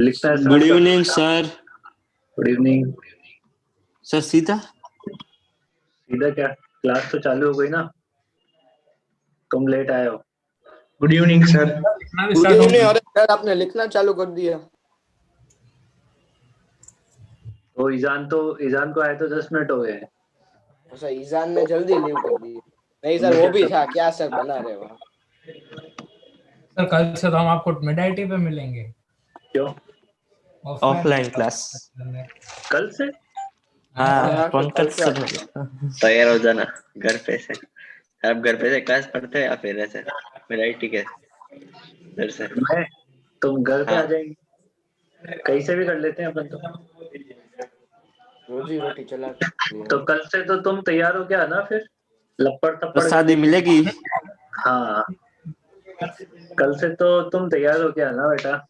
लिखना है good start कर। Evening sir. Good evening. Sir सीधा सीधा क्या, क्लास तो चालू हो गई ना, तुम लेट आए हो। Good evening sir. Good evening. अरे सर आपने लिखना चालू कर दिया। तो ईजान को आए तो 10 मिनट हो गए। अच्छा ईजान ने जल्दी लीव कर दी। नहीं सर वो भी था, क्या सर बना रहे वहाँ। सर कल से तो हम आपको मिड-आई-टी पे मिलेंगे। क्यों? ऑफलाइन क्लास कल से? हाँ तो कल पंकज से सर। तैयार हो जाना घर पे से। आप घर पे से क्लास पढ़ते हैं या फिर ऐसे मेरा आई टी के घर से? मैं तुम घर पे आ हाँ। जाएंगे, कहीं से भी कर लेते हैं अपन तो। रोजी रोटी चला तो कल से तो तुम तैयार हो क्या ना, फिर लपड़ थप्पड़ प्रसादी करने। मिलेगी। हाँ, कल से तो तुम तैयार हो क्या ना बेटा।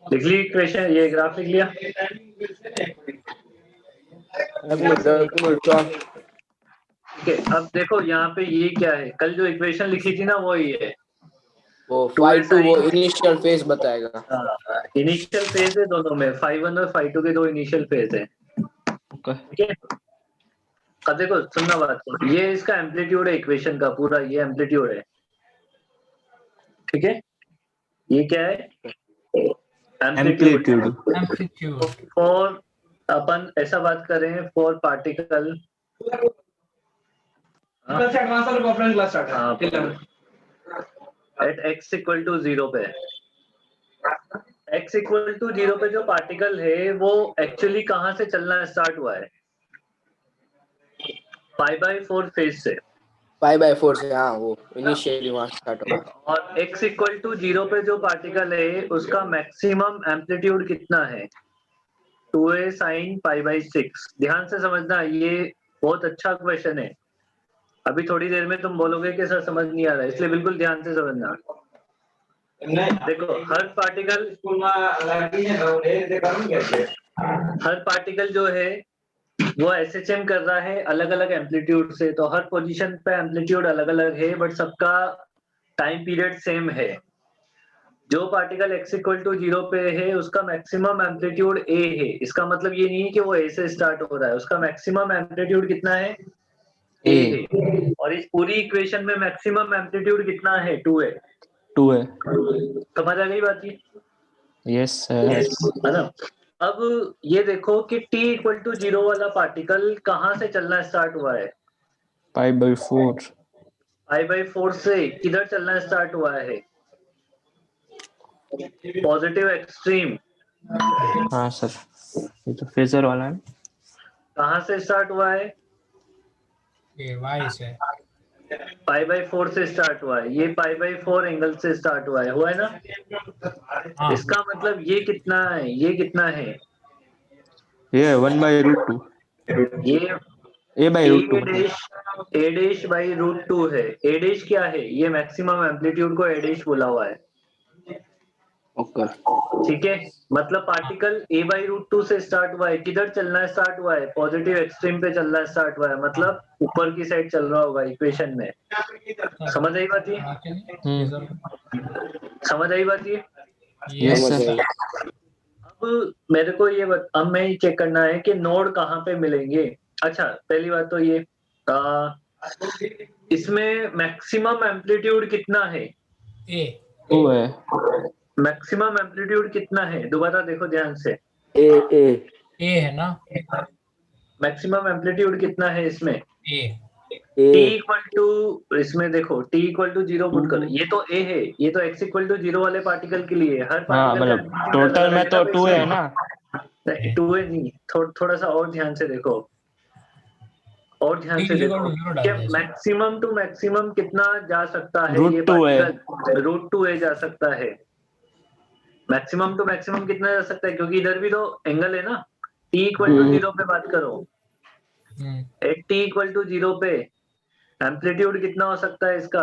लिख ली इक्वेशन, ये ग्राफ लिख लिया। ठीक है, अब देखो यहाँ पे ये क्या है, कल जो इक्वेशन लिखी थी ना वो ये है। वो 5-2 वो इनिशियल फेज बताएगा। इनिशियल फेज है दोनों में, 5-1 और 5-2 के दो इनिशियल फेज है। ठीक है, अब देखो सुनना बात को, ये इसका एम्पलीट्यूड है इक्वेशन का पूरा, ये एम्पलीट्यूड है। ठीक है, ये क्या है? एम्पलीट्यूड फॉर, अपन ऐसा बात करें for particle at x equal to 0 पे, x इक्वल टू 0 पे जो पार्टिकल है वो एक्चुअली कहाँ से चलना स्टार्ट हुआ है? π/4 फेज से। 5/4 से, हाँ वो इनिशियली वहाँ स्टार्ट होगा। और x इक्वल टू 0 पे जो पार्टिकल है उसका मैक्सिमम एम्पलीट्यूड कितना है? 2a sin π/6। ध्यान से समझना, ये बहुत अच्छा क्वेश्चन है। अभी थोड़ी देर में तुम बोलोगे कि सर समझ नहीं आ रहा है, इसलिए बिल्कुल ध्यान से समझना। देखो हर पार्टिकल जो है वो एसएचएम कर रहा है अलग अलग एम्पलीट्यूड से, तो हर पोजीशन पे एम्पलीट्यूड अलग अलग है बट सबका टाइम पीरियड सेम है। जो पार्टिकल x इक्वल टू 0 पे है उसका मैक्सिमम एम्पलीट्यूड a है। इसका मतलब ये नहीं है कि वो a से स्टार्ट हो रहा है, उसका मैक्सिमम एम्पलीट्यूड कितना है? a है। और इस पूरी इक्वेशन में मैक्सिमम एम्पलीट्यूड कितना है? 2 है। 2 है। समझ आ गई बात ये? Yes sir. है ना? अब ये देखो कि t इक्वल टू 0 वाला पार्टिकल कहाँ से चलना स्टार्ट हुआ है? π/4 π/4 से किधर चलना स्टार्ट हुआ है? Positive extreme. हाँ सर, ये तो फेजर वाला है। कहाँ से स्टार्ट हुआ है? ये वाई से π/4 से स्टार्ट हुआ है, ये π/4 एंगल से स्टार्ट हुआ है ना? हाँ। इसका मतलब ये कितना है? ये कितना है? ये 1/√2। ये a/√2 a dash by root 2 है। a डैश क्या है? ये मैक्सिमम एम्पलीट्यूड को a डैश बोला हुआ है। ओके ठीक है, मतलब पार्टिकल a/√2 से स्टार्ट हुआ है, किधर चलना स्टार्ट हुआ है? पॉजिटिव एक्सट्रीम पे चलना स्टार्ट हुआ है, मतलब ऊपर की साइड चल रहा होगा इक्वेशन में। समझ आई बात ये? समझ आई बात ये? Yes sir. अब मेरे को ये अब मैं चेक करना है कि नोड कहाँ पे मिलेंगे। अच्छा, पहली बात तो ये इसमें मैक्सिमम एम्पलीट्यूड कितना है? ए 2 है। मैक्सिमम एम्पलीट्यूड कितना है? दोबारा देखो ध्यान से। ए है ना? मैक्सिमम एम्पलीट्यूड कितना है इसमें? ए t इक्वल टू, इसमें देखो t इक्वल टू 0 पुट कर, ये तो a है, ये तो x इक्वल टू 0 वाले पार्टिकल के लिए है। हर हाँ पार्टिकल मतलब टोटल में तो 2 है ना? 2 है नहीं, थोड़ा सा और ध्यान से देखो, और ध्यान से देखो कि मैक्सिमम टू मैक्सिमम कितना जा सकता है? ये √2 है। पार्टिकल √2a जा सकता है। मैक्सिमम टू मैक्सिमम कितना जा सकता है, क्योंकि इधर भी तो एंगल है ना। t इक्वल टू 0 पे बात करो, एट t इक्वल टू 0 पे एम्पलीट्यूड कितना हो सकता है इसका?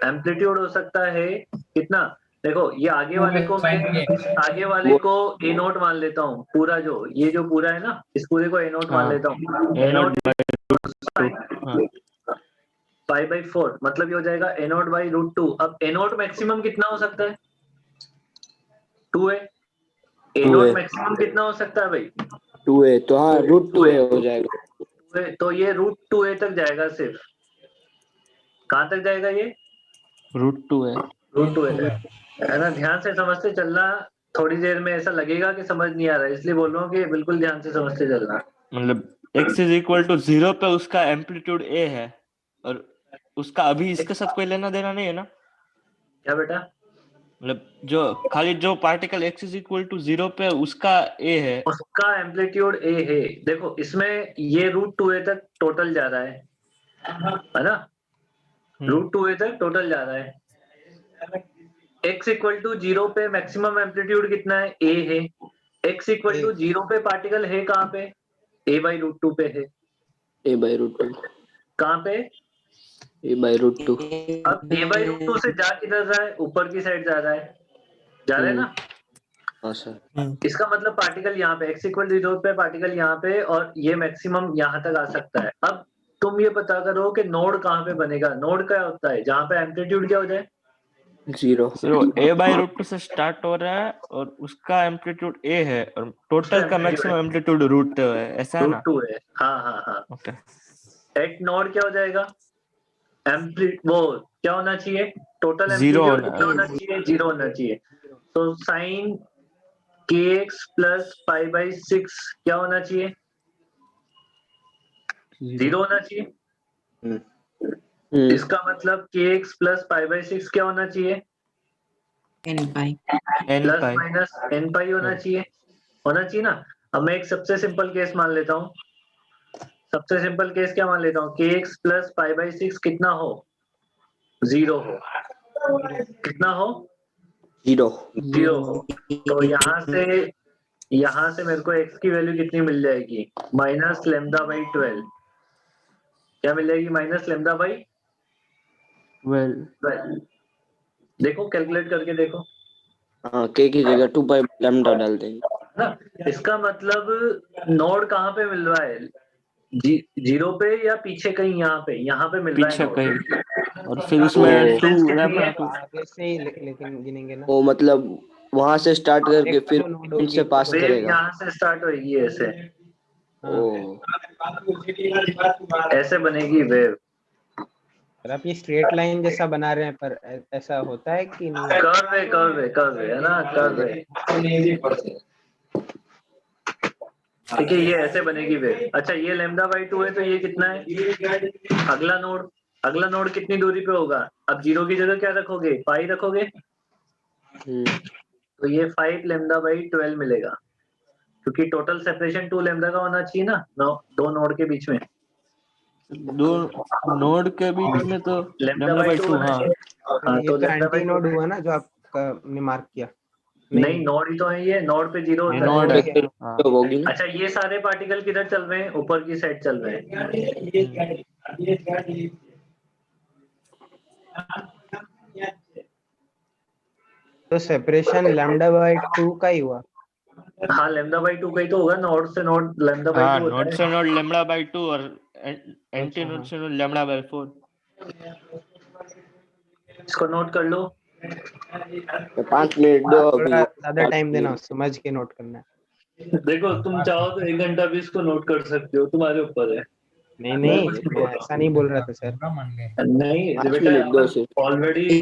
एम्पलीट्यूड हो सकता है कितना, देखो ये आगे वाले को मैं आगे वाले को ए नोट मान लेता हूँ, पूरा जो ये जो पूरा है ना, इस पूरे को ए नोट मान हाँ, लेता हूँ। ए ए नॉट नोट बाई 2। हाँ, पाई बाई 4, मतलब ये हो जाएगा ए नोट बाई रूट 2। अब ए नोट मैक्सिमम कितना हो सकता है, 2 है। ए 2 नोट है, मैक्सिमम कितना हो सकता है भाई, 2 है, तो हाँ रूट 2 है हो जाएगा। 2 है, तो ये रूट 2a तक जाएगा सिर्फ। कहाँ तक जाएगा ये, √2 है। रूट 2a तक, है ना। ध्यान से समझते चलना, थोड़ी देर में ऐसा लगेगा कि समझ नहीं आ रहा है, इसलिए बोल रहा हूँ कि बिल्कुल ध्यान से समझते चलना। मतलब x = 0 पे उसका एम्पलीट्यूड a है, और उसका अभी इसके साथ कोई लेना देना नहीं है ना। क्या बेटा, मतलब जो खाली जो पार्टिकल x = 0 पे उसका a है। उसका एम्पलीट्यूड a है। देखो इसमें ये रूट 2a तक टोटल जा रहा है ना, रूट 2a तक टोटल जा रहा है। x = 0 पे मैक्सिमम एम्पलीट्यूड कितना है, a है। x = 0 पे पार्टिकल है कहाँ पे, a बाई रूट 2 पे है। a बाई रूट 2, कहाँ पे, a बाई रूट 2। अब a बाई रूट 2 से जा किधर रहा है, ऊपर की साइड जा रहा है, जा रहा है ना। हाँ सर, इसका मतलब पार्टिकल यहाँ पे x = 0 पे पार्टिकल यहाँ पे, और ये मैक्सिमम यहाँ तक आ सकता है। अब तुम ये पता करो कि नोड कहाँ पे बनेगा। नोड क्या होता है, जहाँ पे एम्पलीट्यूड क्या हो जाए, 0। a/√2 से स्टार्ट हो रहा है और उसका एम्पलीट्यूड a है, और टोटल का मैक्सिमम एम्पलीट्यूड √2 है, ऐसा है रूट ना। 2 है। हाँ हाँ हाँ। ओके, एट नोड क्या हो जाएगा, वो क्या होना चाहिए, टोटल 0 एम्पलीट्यूड होना कितना होना चाहिए, 0 होना चाहिए। तो sine kx plus pi by 6 क्या होना चाहिए, 0 होना चाहिए। इसका मतलब kx प्लस पाई बाई 6 क्या होना चाहिए, n plus pi. Minus n पाई होना चाहिए, होना चाहिए ना। अब मैं एक सबसे सिंपल केस मान लेता हूँ। सबसे सिंपल केस क्या मान लेता हूँ, kx प्लस पाई बाई 6 कितना हो, 0 हो। कितना हो, 0। 0 हो। तो यहाँ से मेरे को x की वैल्यू कितनी मिल जाएगी, -λ/12। क्या मिल जाएगी, -λ/12। देखो कैलकुलेट करके देखो हाँ, k की जगह 2 पाई लैम्डा डाल देंगे ना। इसका मतलब नोड कहाँ पे मिल रहा है, 0 पे या पीछे कहीं, यहाँ पे मिल रहा है पीछे नोड। कहीं, और फिर उसमें डिस्टेंस 2 कितनी है, आगे से ही लेकिन गिनेंगे ना। वो मतलब वहां से स्टार्ट करके एक फिर जो नोड पॉइंट से होगी, पास वेव करेगा। यहाँ से स्टार्ट होगी ऐसे, ओ, ऐसे बनेगी वेव। और आप ये स्ट्रेट लाइन जैसा बना रहे हैं, पर ऐसा होता है कि नहीं। कर्व है ना, कर्व है। ठीक है, ये ऐसे बनेगी वेव। अच्छा ये λ/2 है, तो ये कितना है, अगला नोड कितनी दूरी पे होगा। अब 0 की जगह क्या रखोगे, पाई रखोगे, तो ये 5 λ/12 मिलेगा, क्योंकि टोटल सेपरेशन 2 लैम्डा का होना चाहिए ना, दो नोड के बीच में। दो नोड के बीच में तो λ/2 λ/2। होना हाँ, चाहिए। हाँ, ये तो तो एंटी λ/2 नोड हुआ ना जो आपने मार्क किया। नहीं, नोड ही तो है, ये नोड पे 0 ये होता नोड है। है। हाँ, तो होगी ना। अच्छा ये सारे पार्टिकल किधर चल रहे हैं, ऊपर की साइड चल रहे हैं। तो सेपरेशन λ/2 का ही हुआ। हाँ λ/2 का ही तो होगा, नोड से नोड λ/2 हाँ, होता नोड है। से नोड λ/2 और एंटी नोड हाँ। से नोड λ/4। इसको नोट कर लो। तो 5 मिनट दो अभी। थोड़ा ज्यादा टाइम देना, समझ के नोट करना है। देखो तुम चाहो तो 1 घंटा भी इसको नोट कर सकते हो, तुम्हारे ऊपर है। नहीं मैं ऐसा नहीं बोल रहा था सर। नहीं 5 बेटा, मिनट दो सिर्फ। ऑलरेडी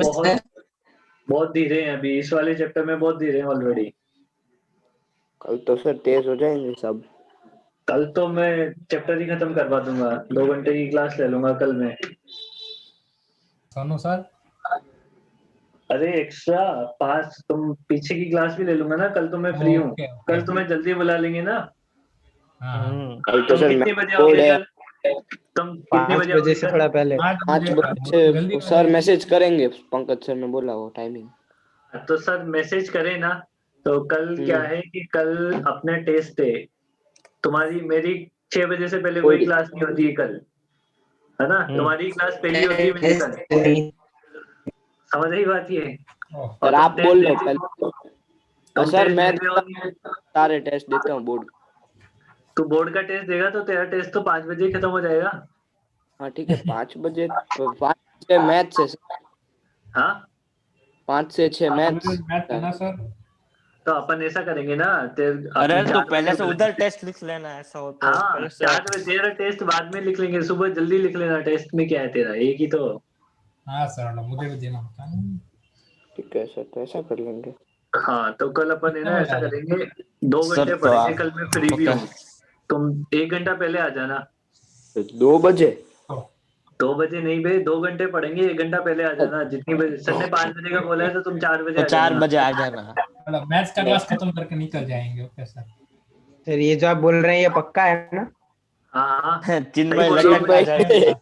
बहुत धीरे हैं अभी, इस वाले चैप्टर में बहुत धीरे हैं ऑलरेडी। कल तो सर तेज हो जाएंगे सब। कल तो मैं चैप्टर ही खत्म करवा दूंगा, 2 घंटे की क्लास ले लूंगा कल मैं। सोनू सर, अरे एक्स्ट्रा 5 तुम पीछे की क्लास भी ले लूंगा ना, कल तो मैं फ्री हूँ। कल तुम्हें जल्दी बुला लेंगे ना। कल तो तुम सर कितने बजे बोर्ड आओगे है। कल, तुम कितने 5 बजे बजे आओगे से कल? थोड़ा पहले। 5 बजे से सर मैसेज करेंगे, पंकज सर ने बोला वो टाइमिंग। तो सर मैसेज करें ना, तो कल क्या है कि कल अपने टेस्ट है, तुम्हारी मेरी 6 बजे से पहले कोई क्लास नहीं होती है कल, है ना। तुम्हारी क्लास पहली होती है मेरी कल। समझ रही बात ये? सर और आप तुम बोल टेस्ट लो पहले। तुम सर टेस्ट मैं देते हो, सारे टेस्ट देता हूँ बोर्ड। तू बोर्ड का टेस्ट देगा तो तेरा टेस्ट तो 5 बजे ही खत्म हो जाएगा। हाँ ठीक है, 5 बजे 5 से मैथ्स है, हाँ 5 से 6 मैथ्स। मैथ है ना सर? तो अपन ऐसा करेंगे ना, अरे अपन तो 4 पहले से बजे, उधर टेस्ट लिख लेना, ऐसा हो तो हाँ पहले से। 4 बजे तेरा टेस्ट बाद में लिख लेंगे, सुबह जल्दी लिख लेना। टेस्ट में क्या है तेरा, एक ही तो। हाँ सर, मुझे भी देना होता है ना। ठीक है सर, तो ऐसा कर लेंगे। हाँ तो कल अपन है कितने ना बजे ऐसा आ रहे करेंगे, 2 सर घंटे तो पढ़ेंगे, कल मैं फ्री भी ओके। हूँ। तुम 1 घंटा पहले आ जाना। 2 बजे? 2 बजे नहीं बे, 2 घंटे पढ़ेंगे, 1 घंटा पहले आ जाना। जितनी बजे सर ने 5 बजे का बोला है तो तुम 4 बजे तो आ 4 जाना। बजे आ जाना। मतलब मैथ्स का क्लास खत्म करके निकल जाएंगे। Okay sir. सर ये जो आप बोल रहे हैं ये पक्का है ना? हाँ हाँ सही चिन्मय बोल रहा हूँ लटक मैं। आ जाएगा।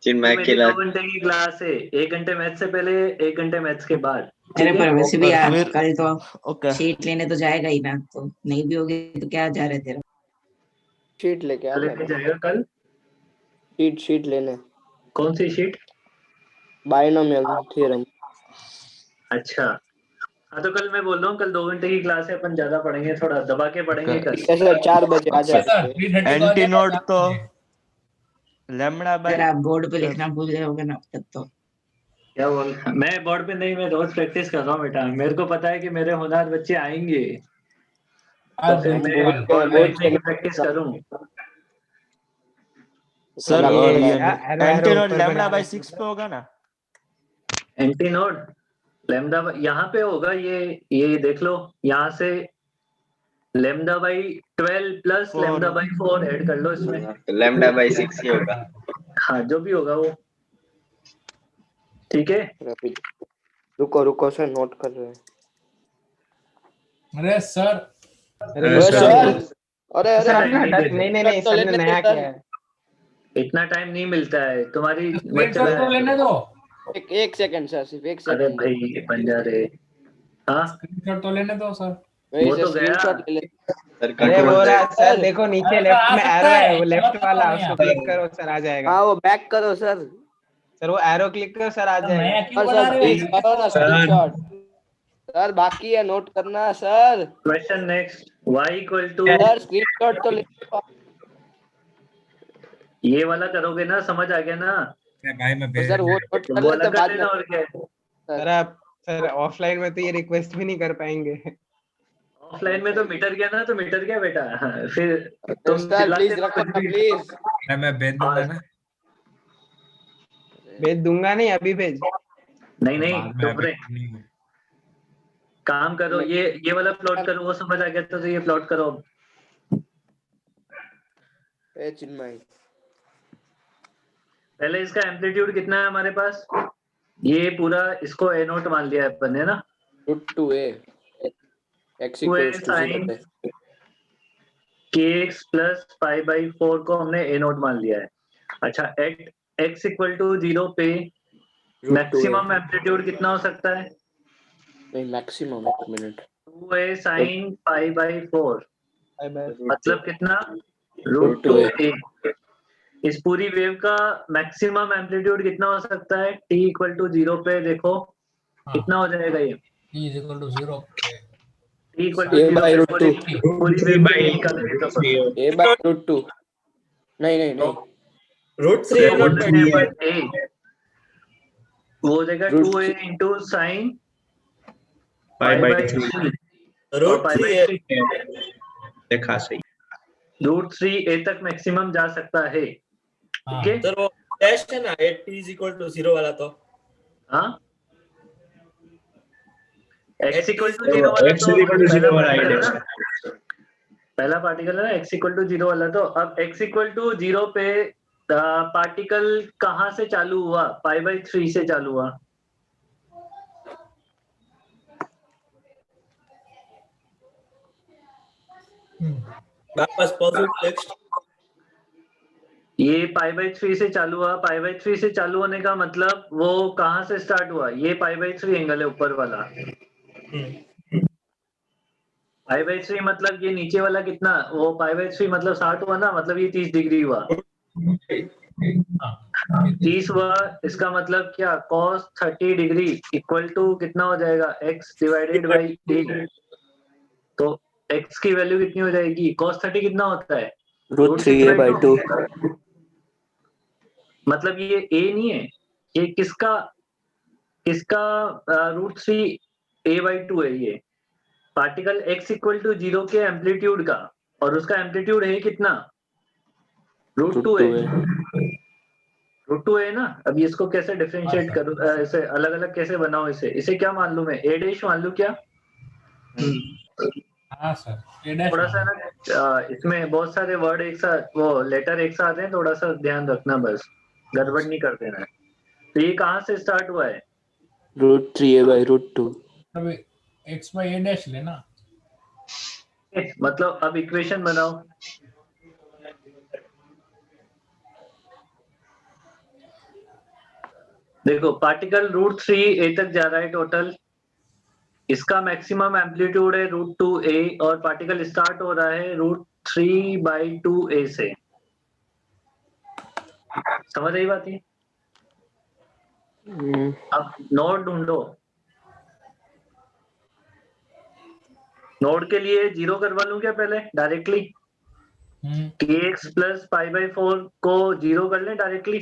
चिन्मय तो की मेरी 2 लाट घंटे की क्लास है, 1 घंटे मैथ्स से पहले, 1 घंटे मैथ्स के बाद। अरे ठीक पर है? वैसे भी और यार फिर कल तो ओके। शीट लेने तो जाएगा ही ना, तो नहीं भी होगी तो क्या जा रहा है तेरा। शीट लेके आ लेके जाना, जाएगा कल। शीट लेने। कौन सी शीट? Binomial theorem. अच्छा हाँ, तो कल मैं बोल रहा हूँ, कल 2 घंटे की क्लास है, अपन ज्यादा पढ़ेंगे, थोड़ा दबा के पढ़ेंगे कल। ठीक है सर, 4 बजे आ ओके सर, जाएंगे। 3:30 को आ एंटी जाएगा, नोट 4 तो बजे। लैम्बडा बाय अगर आप बोर्ड पे लिखना भूल गए होगे ना अब तक तो। क्या बोल, मैं बोर्ड पे नहीं, मैं रोज प्रैक्टिस कर रहा हूँ बेटा। मेरे को पता है कि मेरे होनहार बच्चे आएंगे, तो आज फिर दिन मैं कल। बोर्ड पे लिखने की प्रैक्टिस करूँ। सर लगा ये लगा। एरो एंटी एरो नोट ऊपर लैम्बडा बना बाय रहे 6 पे होगा ना? एंटी नोड लेमडा यहाँ पे होगा, ये देख लो, यहाँ से lambda by 12 plus lambda 4 by 4 add कर लो इसमें। तो लैम्बडा बाय 6 ही होगा। हाँ जो भी होगा वो, ठीक है। अभी रुको रुको सर, नोट कर रहे हैं। अरे सर, अरे ओए सर सर, अरे सर अरे आपने नहीं हटा, देते, नहीं नहीं नहीं, तो सर ने लेने दो नया सर। किया है। इतना टाइम नहीं मिलता है, तुम्हारी मत स्क्रीनशॉट चला तो लेने है। दो। एक सेकंड सर, सिर्फ एक अरे सेकंड दो। भाई बंजारे, हाँ स्क्रीनशॉट तो लेने दो सर। वो वही से तो गया। स्क्रीनशॉट ले ले। सर अरे वो कंट्रोल रहा सर, सर देखो नीचे अरे सर लेफ्ट आ में सकता एरो है, है, वो लेफ्ट चलो वाला, नया। उसको क्लिक करो सर आ जाएगा। हाँ वो बैक करो सर। सर वो एरो क्लिक करो सर आ सर जाएगा। नया क्यों और बना सर रहे प्लीज हो? करो ना स्क्रीनशॉट। सर बाकी है, नोट करना sir. Question next, y equal to, sir screenshot तो ले लो। ये वाला करोगे ना, समझ आ गया ना? भाई मैं तो सर वो नोट कर वो लेते अलग कर बाद में। लेना, और क्या है। सर आप सर ऑफलाइन में तो ये रिक्वेस्ट भी नहीं कर पाएंगे। ऑफलाइन में तो मीटर गया ना, तो मीटर गया बेटा। हाँ, फिर तुम सर चिल्लाते प्लीज हो रखो कुछ ना भी। प्लीज। मैं भेज दूंगा ना। भेज दूंगा नहीं, अभी भेज। नहीं तो नहीं बाद में चुप अभी रहे, नहीं। काम करो, ये वाला प्लॉट करो, वो समझ आ गया तो ये प्लॉट करो। ए चिन्मय, पहले इसका एम्पलीट्यूड कितना है हमारे पास, ये पूरा इसको ए नोट मान लिया है अपन ने ना। √2a x two a equals to 0 sine पे। के एक्स प्लस पाई बाई 4 को हमने ए नोट मान लिया है। अच्छा, एट एक्स इक्वल टू 0 पे √2a मैक्सिमम एम्पलीट्यूड कितना हो सकता है? नहीं, मैक्सिमम, एक मिनट। 2a sine pi by 4, bye bye. मतलब कितना? √2a। √2a। इस पूरी वेव का मैक्सिमम एम्पलीट्यूड कितना हो सकता है t इक्वल टू 0 पे? देखो कितना हो जाएगा ये, t is equal to 0 पे t equal to a 0 by पे √2। पूरी वेव के लिए निकालोगे तो अपन, a by √2। नहीं नहीं नहीं, √3 है, बोल रहे हैं अपन a, वो हो जाएगा 2a into sine pi by 3 और पाई बाई 3। देखा सही। √3a तक मैक्सिमम जा सकता है, ठीक है। सर वो डैश है ना, t इज इक्वल टू 0 वाला, तो हाँ x इक्वल टू 0 वाला x तो इक्वल टू पहला 0 वाला पार्टिकल है आइडिया ना, पहला पार्टिकल है ना x इक्वल टू 0 वाला। तो अब x इक्वल टू 0 पे पार्टिकल कहाँ से चालू हुआ? पाई बाई 3 से चालू हुआ। वापस पॉजिटिव नेक्स्ट। ये पाई बाई 3 से चालू हुआ, पाई बाई 3 से चालू होने का मतलब वो कहाँ से स्टार्ट हुआ? ये पाई बाई 3 एंगल है ऊपर वाला, पाई बाई 3 मतलब ये नीचे वाला कितना, वो पाई बाई 3 मतलब 60 हुआ ना, मतलब ये 30 डिग्री हुआ। 30 हुआ, इसका मतलब क्या, cos 30 डिग्री इक्वल टू कितना हो जाएगा, x डिवाइडेड बाई a। तो x की वैल्यू कितनी हो जाएगी, cos 30 कितना होता है, √3a/2। मतलब ये a नहीं है, ये किसका किसका √3a/2 है, ये पार्टिकल x इक्वल टू 0 के एम्पलीट्यूड का, और उसका एम्पलीट्यूड है कितना, √2 है। √2 है ना। अभी इसको कैसे डिफरेंशिएट करूं, ऐसे अलग अलग कैसे बनाऊं, इसे क्या मान लूं मैं, a डैश मान लूं क्या। हाँ सर, ए डैश थोड़ा सा ना इसमें बहुत सारे वर्ड एक साथ, वो लेटर एक साथ हैं, थोड़ा सा ध्यान रखना, बस गड़बड़ नहीं कर देना है। तो ये कहाँ से स्टार्ट हुआ है, √3a/√2। अभी एक्स बाई ए डैश लेना। मतलब अब इक्वेशन बनाओ। देखो पार्टिकल √3a तक जा रहा है टोटल, इसका मैक्सिमम एम्पलीट्यूड है √2a, और पार्टिकल स्टार्ट हो रहा है √3/2a से। समझ आई बात ये। अब नोड ढूंढो, नोड के लिए 0 करवा लूं क्या पहले डायरेक्टली, kx प्लस π/4 को 0 कर लें डायरेक्टली,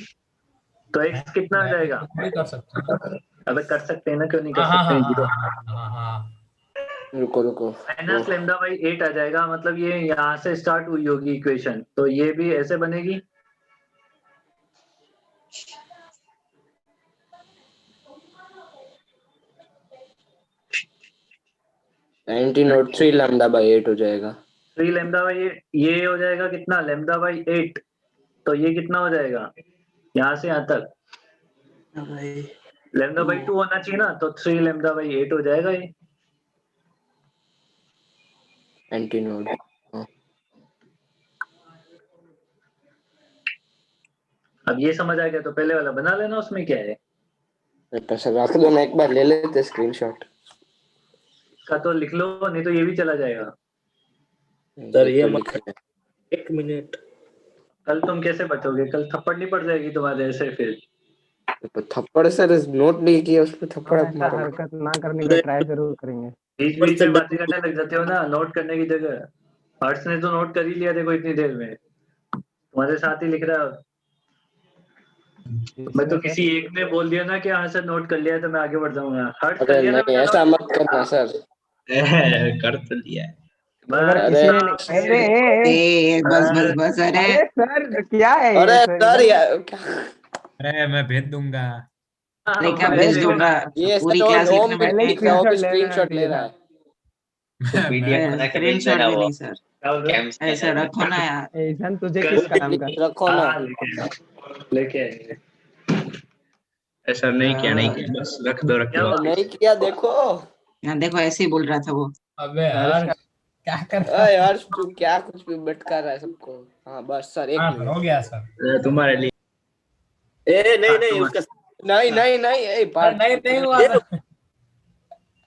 तो x कितना आ जाएगा, भी कर सकते हैं। अबे कर सकते हैं ना, क्यों नहीं कर हाँ सकते हैं, 0 हाँ रुको माइनस λ/8 आ जाएगा, मतलब ये यहाँ से स्टार्ट हुई होगी इक्वेशन, तो ये भी ऐसे बनेगी। और 3 λ/8 हो जाएगा। 3 λ/8, ये हो जाएगा कितना, λ/8, तो ये कितना हो जाएगा, यहाँ से यहाँ तक λ/2 होना चाहिए ना, तो 3 λ/8 हो जाएगा ये। एंटीनोड। अब ये समझ आ गया तो पहले वाला बना लेना, उसमें क्या है। सर रख दो ना, एक बार ले लेते स्क्रीनशॉट का तो लिख लो, नहीं तो ये भी चला जाएगा। सर ये एक मिनट, कल तुम कैसे बचोगे, कल थप्पड़ नहीं पड़ जाएगी तुम्हारे ऐसे फिर। तो थप्पड़ सर नोट नहीं किया उस पे थप्पड़ ऐसा मारो। हरकत ना करने का ट्राई जरूर करेंगे। बीच बीच में बातें करने लग जाते हो ना, नोट करने की जगह। हर्ष ने तो नोट कर ही लिया, देखो इतनी देर में तुम्हारे साथ ही लिख रहा है। मैं तो किसी एक ने बोल दिया ना कि हाँ सर नोट कर लिया, तो मैं आगे बढ़ जाऊंगा। हर्ष कर अरे लिया ना नहीं ऐसा मत करना सर। कर तो लिया है। अगर अरे किसी ने अरे बस अरे अरे सर क्या है अरे ये सर यार क्या अरे मैं भेज दूंगा। अरे क्या भेज दूंगा, ये पूरी सर क्लास ओम लिखने भी बैठे लिख रहा है, वो भी screenshot स्क्रीनशॉट ले रहा है। स्क्रीनशॉट भी नहीं सर, ऐसा रखो ना यार। ईशान तुझे किस काम का। रखो ना। लेके आएंगे। ऐसा नहीं किया बस रख दो नहीं किया देखो। यहाँ देखो ऐसे ही बोल रहा था वो। अबे यार क्या कर रहा अरे है? यार तू क्या कुछ भी भटका रहा है सबको। हाँ बस सर एक हाँ मिनट। हो गया सर। तुम्हारे लिए। नहीं उसका नहीं ए बात नहीं हुआ सर।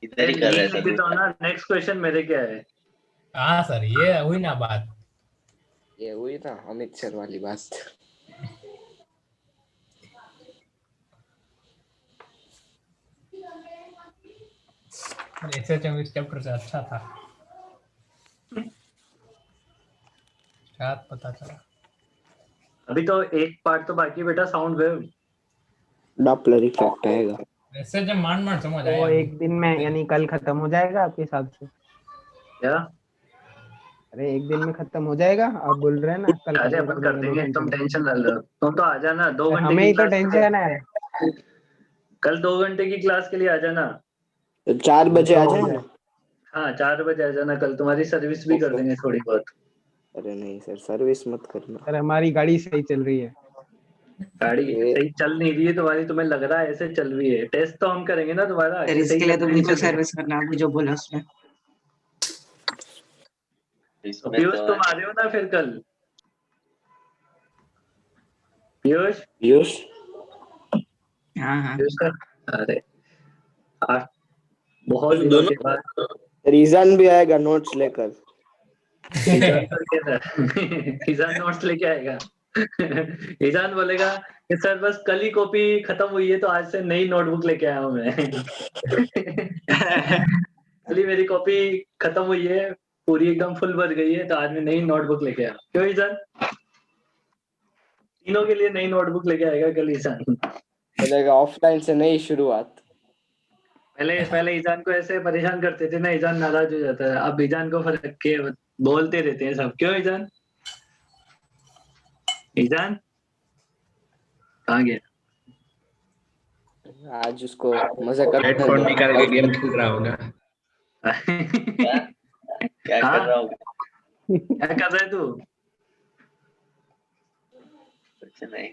इधर ही कर रहे हैं तो ना नेक्स्ट क्वेश्चन मेरे क्या है। हाँ सर ये हुई ना बात। ये हुई ना अमित सर वाली बात। SHM इस चैप्टर से अच्छा था, शायद पता चला। अभी तो एक पार्ट तो बाकी बेटा, साउंड वेव। डॉपलर इफेक्ट आएगा। SHM मान समझ वो आया। एक दिन में यानी कल खत्म हो जाएगा आपके हिसाब से। क्या, अरे एक दिन में खत्म हो जाएगा आप बोल रहे हैं ना, कल अरे खत्म अपन कर देंगे, तुम टेंशन ना लो। तुम तो आ जाना 2 घंटे हमें की ही तो क्लास के लिए। टेंशन है। कल 2 घंटे की क्लास के लिए आ जाना। तो 4 बजे आ जाए ना। हाँ 4 बजे आ जाना, कल तुम्हारी सर्विस भी कर देंगे थोड़ी बहुत। अरे नहीं सर सर्विस मत करना। सर हमारी गाड़ी सही चल रही है। गाड़ी सही चल नहीं रही है तुम्हारी, तुम्हें लग रहा है ऐसे चल रही है। टेस्ट तो हम करेंगे ना तुम्हारा। सर कि सही इसके लिए चल तो रही है, बिल्कुल चल रही है। सर्विस करना, अभी जो बोला उसने। तो पीयूष तुम आ रहे हो ना फिर कल। पीयूष हाँ पीयूष का, अरे बहुत दिनों के बाद रीजन भी आएगा नोट्स लेकर। ईजान नोट्स लेके आएगा। ईजान बोलेगा कि सर बस कल ही कॉपी खत्म हुई है तो आज से नई नोटबुक लेके आया हूँ मैं। कल ही मेरी कॉपी खत्म हुई है, पूरी एकदम फुल भर गई है, तो आज मैं नई नोटबुक लेके आया। क्यों ईजान? तीनों के लिए नई नोटबुक लेके आएगा कल ईजान। बोलेगा ऑफलाइन से नई शुरुआत। पहले ईजान को ऐसे परेशान करते थे ना, ईजान नाराज हो जाता है। अब ईजान को फर्क के बोलते रहते हैं सब। क्यों ईजान? ईजान कहाँ गया? आज उसको मजा करना हेडफोन है। निकाल के गेम खेल रहा होगा। क्या हाँ? कर रहा हूँ? क्या कर रहा है तू? कुछ नहीं।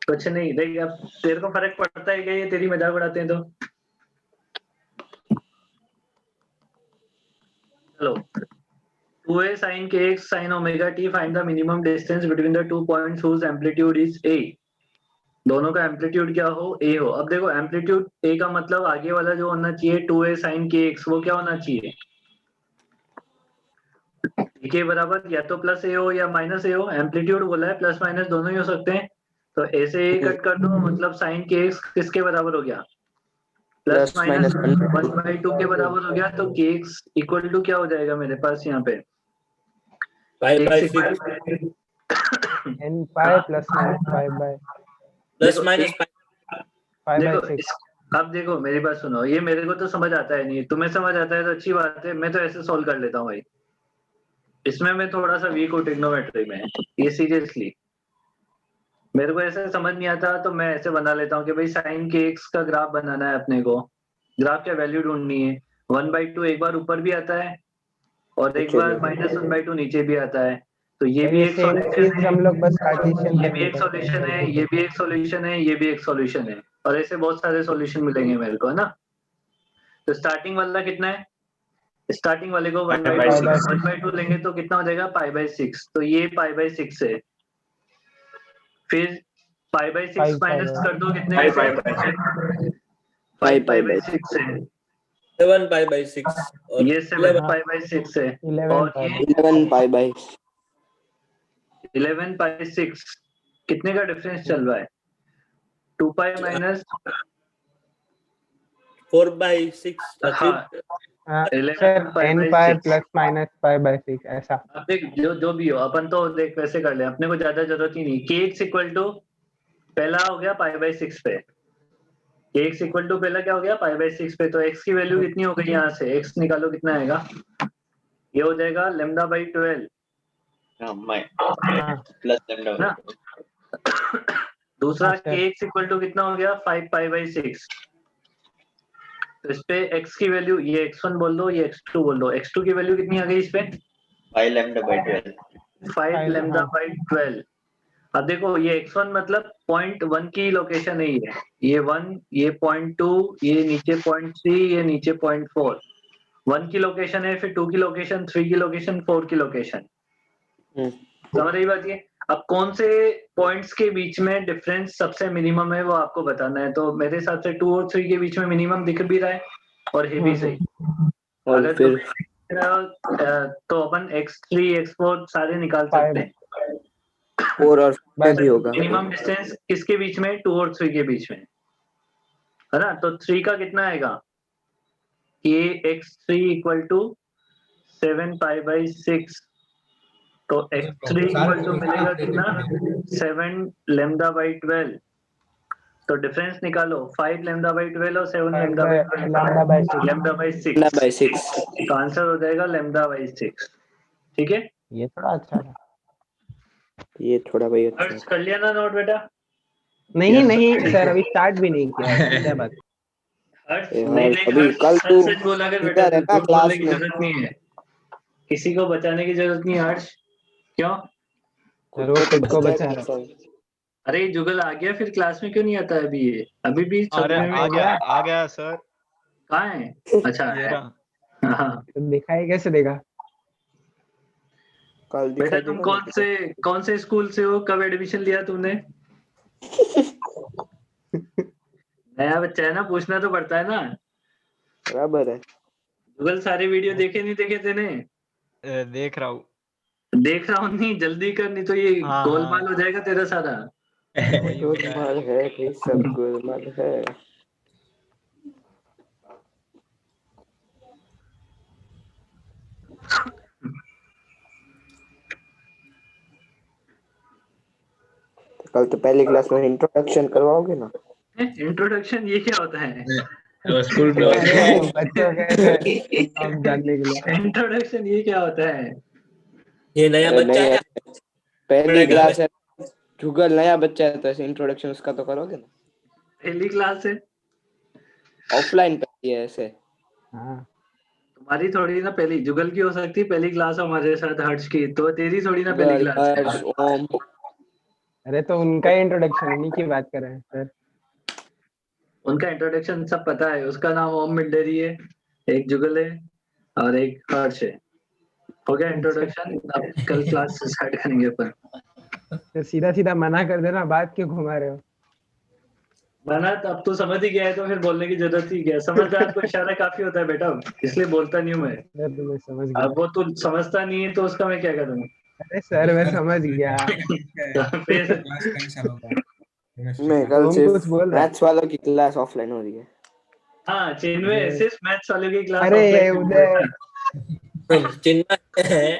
कुछ नहीं। देख अब तेरे को फर्क पड़ता है क्या ये तेरी मजाक उड़ाते हैं तो? चलो, 2a sin kx sin omega t find the minimum distance between the 2 points whose amplitude is a। दोनों का एम्पलीट्यूड क्या हो? a हो। अब देखो एम्पलीट्यूड a का मतलब आगे वाला जो होना चाहिए 2a sin kx, वो क्या होना चाहिए? के बराबर या तो प्लस ए हो या माइनस ए हो। एम्पलीट्यूड बोला है, प्लस माइनस दोनों ही हो सकते हैं। तो ए से ए कट कर दो, मतलब साइन के एक्स किसके बराबर हो गया? प्लस माइनस 1/2 के बराबर हो गया। तो के एक्स इक्वल टू क्या हो जाएगा मेरे पास यहाँ पे? Pi by X six equal- n pi plus minus pi bye plus देखो, माइनस एक- पाई बाय देखो 6। अब देखो मेरी बात सुनो, ये मेरे को तो समझ आता है नहीं, तुम्हें समझ आता है तो अच्छी बात है। मैं तो ऐसे सॉल्व कर लेता हूँ भाई। इसमें मैं थोड़ा सा वीक हूँ ट्रिग्नोमेट्री में, ये सीरियसली मेरे को ऐसे समझ नहीं आता, तो मैं ऐसे बना लेता हूँ कि भाई साइन के एक्स का ग्राफ बनाना है अपने को। ग्राफ क्या वैल्यू ढूंढनी है? 1/2 एक बार ऊपर भी आता है और एक बार -1/2 नीचे भी आता है। तो ये भी ये एक सेम सॉल्यूशन चीज है, हम लोग बस कार्टेशियन ये तक भी भी एक करते हैं। सॉल्यूशन है, ये भी एक सॉल्यूशन है, ये भी एक सॉल्यूशन है, और ऐसे बहुत सारे सॉल्यूशन मिलेंगे मेरे को, है ना। तो स्टार्टिंग वाला कितना है? स्टार्टिंग वाले को 1/2 1/2 लेंगे तो कितना हो जाएगा? π/6। तो ये π/6 है। फिर π/6 5 माइनस कर दो, कितने में? 5 5π/6 है। 7 पाई बाय 6 और ये 7π/6 है। 11 और पाई ये 11 पाई बाय 11π/6 कितने का डिफरेंस चल रहा है? 2π माइनस 4 बाय 6 हाँ sir n pi 11π/6। Plus minus pi by 6 ऐसा। अब देख जो भी हो, अपन तो देख वैसे कर ले, अपने को ज्यादा जरूरत ही नहीं। के एक्स इक्वल टू पहला हो गया π/6 पे। के एक्स इक्वल टू पहला क्या हो गया? π/6 पे। तो एक्स की वैल्यू कितनी हो गई? यहाँ से एक्स निकालो, कितना आएगा? ये हो जाएगा λ/12 प्लस लैम्डा। ना। दूसरा अच्छा। के एक्स इक्वल टू कितना हो गया? 5π/6। तो इस पे x की वैल्यू, ये x1 बोल दो, ये x2 बोल दो। x2 की वैल्यू कितनी आ गई इस पे? 5 λ/12। 5 λ/12। अब देखो ये x1 मतलब 0.1 की लोकेशन है, ये 1, ये 0.2, ये नीचे 0.3, ये नीचे 0.4। 1 की लोकेशन है, फिर 2 की लोकेशन, 3 की लोकेशन, 4 की लोकेशन। समझ रही बात ये? अब कौन से पॉइंट्स के बीच में डिफरेंस सबसे मिनिमम है वो आपको बताना है। तो मेरे हिसाब से 2 और 3 के बीच में मिनिमम दिख भी रहा है और है भी सही। और अगर फिर तो अपन x3 x4 सारे निकाल सकते हैं। 4 और 5 भी होगा। मिनिमम डिस्टेंस किसके बीच में? 2 और 3 के बीच में, है ना। तो 3 का कितना आएगा? ये x3 इक्वल टू 7π/6। तो x3 इक्वल टू मिलेगा कितना? 7 λ/12। तो डिफरेंस निकालो, 5 λ/12 और 7 λ/12 λ/6 λ/6। तो आंसर हो जाएगा λ/6। ठीक है, ये थोड़ा अच्छा था। ये थोड़ा भाई अच्छा अर्ज कर लिया ना नोट बेटा? नहीं सर अभी स्टार्ट भी नहीं किया है। क्या बात। हर्ष यार, नहीं नहीं, अभी हर्ष कल सच तू सच बोला कर बेटा, इधर है ना झूठ क्लास बोलने की में। जरूरत नहीं है, किसी को बचाने की जरूरत नहीं है हर्ष। क्यों? सर वो खुद को बचा रहा है। अरे जुगल आ गया, फिर क्लास में क्यों नहीं आता है अभी? ये अभी भी अरे सदमे में आ गया सर। कहाँ है? अच्छा ये है। रहा। हाँ तो दिखाई कैसे देगा? कल बेटा, दिखा तुम देगा। कौन से स्कूल से हो? कब एडमिशन लिया तुमने? नया बच्चा है ना, पूछना तो पड़ता है ना। बराबर है। जुगल सारे वीडियो देखे नहीं देखे तेने? देख रहा हूँ। देख रहा हूँ, नहीं जल्दी कर, नहीं तो ये हाँ, गोलमाल हो जाएगा तेरा सारा। गोलमाल है भाई, सब गोलमाल है। कल तो पहली क्लास में इंट्रोडक्शन करवाओगे ना? इंट्रोडक्शन ये क्या होता है? तो स्कूल में होता है। अरे बच्चों के नाम जानने के लिए। इंट्रोडक्शन ये क्या होता है? ये नया बच्चा नहीं, है। पहली पढ़ेगा। क्लास है, जुगल नया बच्चा है तो ऐसे इंट्रोडक्शन उसका तो करोगे ना? पहली क्लास है, ऑफलाइन पहली है ऐसे। हाँ तुम्हारी थोड़ी ना पहली, जुगल की हो सकती है पहली क्लास हमारे साथ हर्ष की, तो तेरी थोड़ी ना पहली जुगल, क्लास हर्ष, है। ओम। अरे तो उनका ही इंट्रोडक्शन, उन्हीं की बात कर रहे हैं सर। उनका इंट्रोडक्शन सब पता है, उसका नाम ओम मिंडेरी है, एक जुगल है और एक हर्ष है। हो गया इंट्रोडक्शन। अब कल क्लास स्टार्ट करेंगे अपन। तो सीधा सीधा मना कर देना, बात क्यों घुमा रहे हो? बना तो अब तो समझ ही गया है, तो फिर बोलने की जरूरत ही क्या है? समझदार को इशारा काफी होता है बेटा, इसलिए बोलता नहीं हूँ मैं। सर तो मैं समझ गया। अब वो तू समझता नहीं है तो उसका मैं क्या करूँ? अरे सर मैं समझ गया। तो फिर मैं कल ओम सिर्फ कुछ बोल रहा है। मैथ्स वालों की क्लास ऑफलाइन हो रही है। हाँ, चिन्मय सिर्फ मैथ्स वालों की क्लास अरे ऑफलाइन। उदय, चिन्मय है।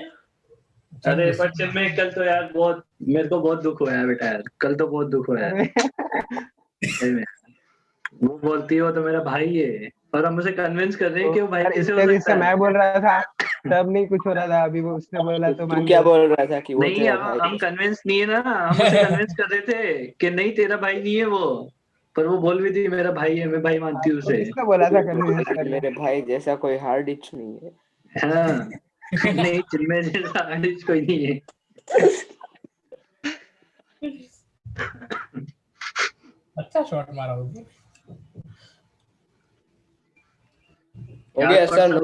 अरे पर चिन्मय कल तो यार बहुत, मेरे को बहुत दुख हुआ है बेटा यार, कल तो बहुत दुख हुआ है। अरे सही में। वो बोलती हो तो मेरा भाई है, और हम मुझे कन्विंस कर रहे हैं कि वो भाई यार कैसे हो इतने दिन सकता से मैं है? बोल रहा था तब नहीं कुछ हो रहा था, अभी वो उसने बोला तो तू मान क्या गए। बोल रहा था कि वो नहीं, तेरा हम भाई हम कन्विंस नहीं है ना, हम उसे कन्विंस कर रहे थे कि नहीं तेरा भाई नहीं है वो, पर वो बोल भी थी मेरा भाई है, मैं भाई मानती हूँ तो उसे। किसने बोला था है? कन्विंस करना? मेरे भाई जैसा कोई हार्ड डिच नहीं है। हाँ। नहीं, चिन्मय जैसा आर्टिस्ट कोई नहीं है। अच्छा शॉट मारा होगी। हो गया सर।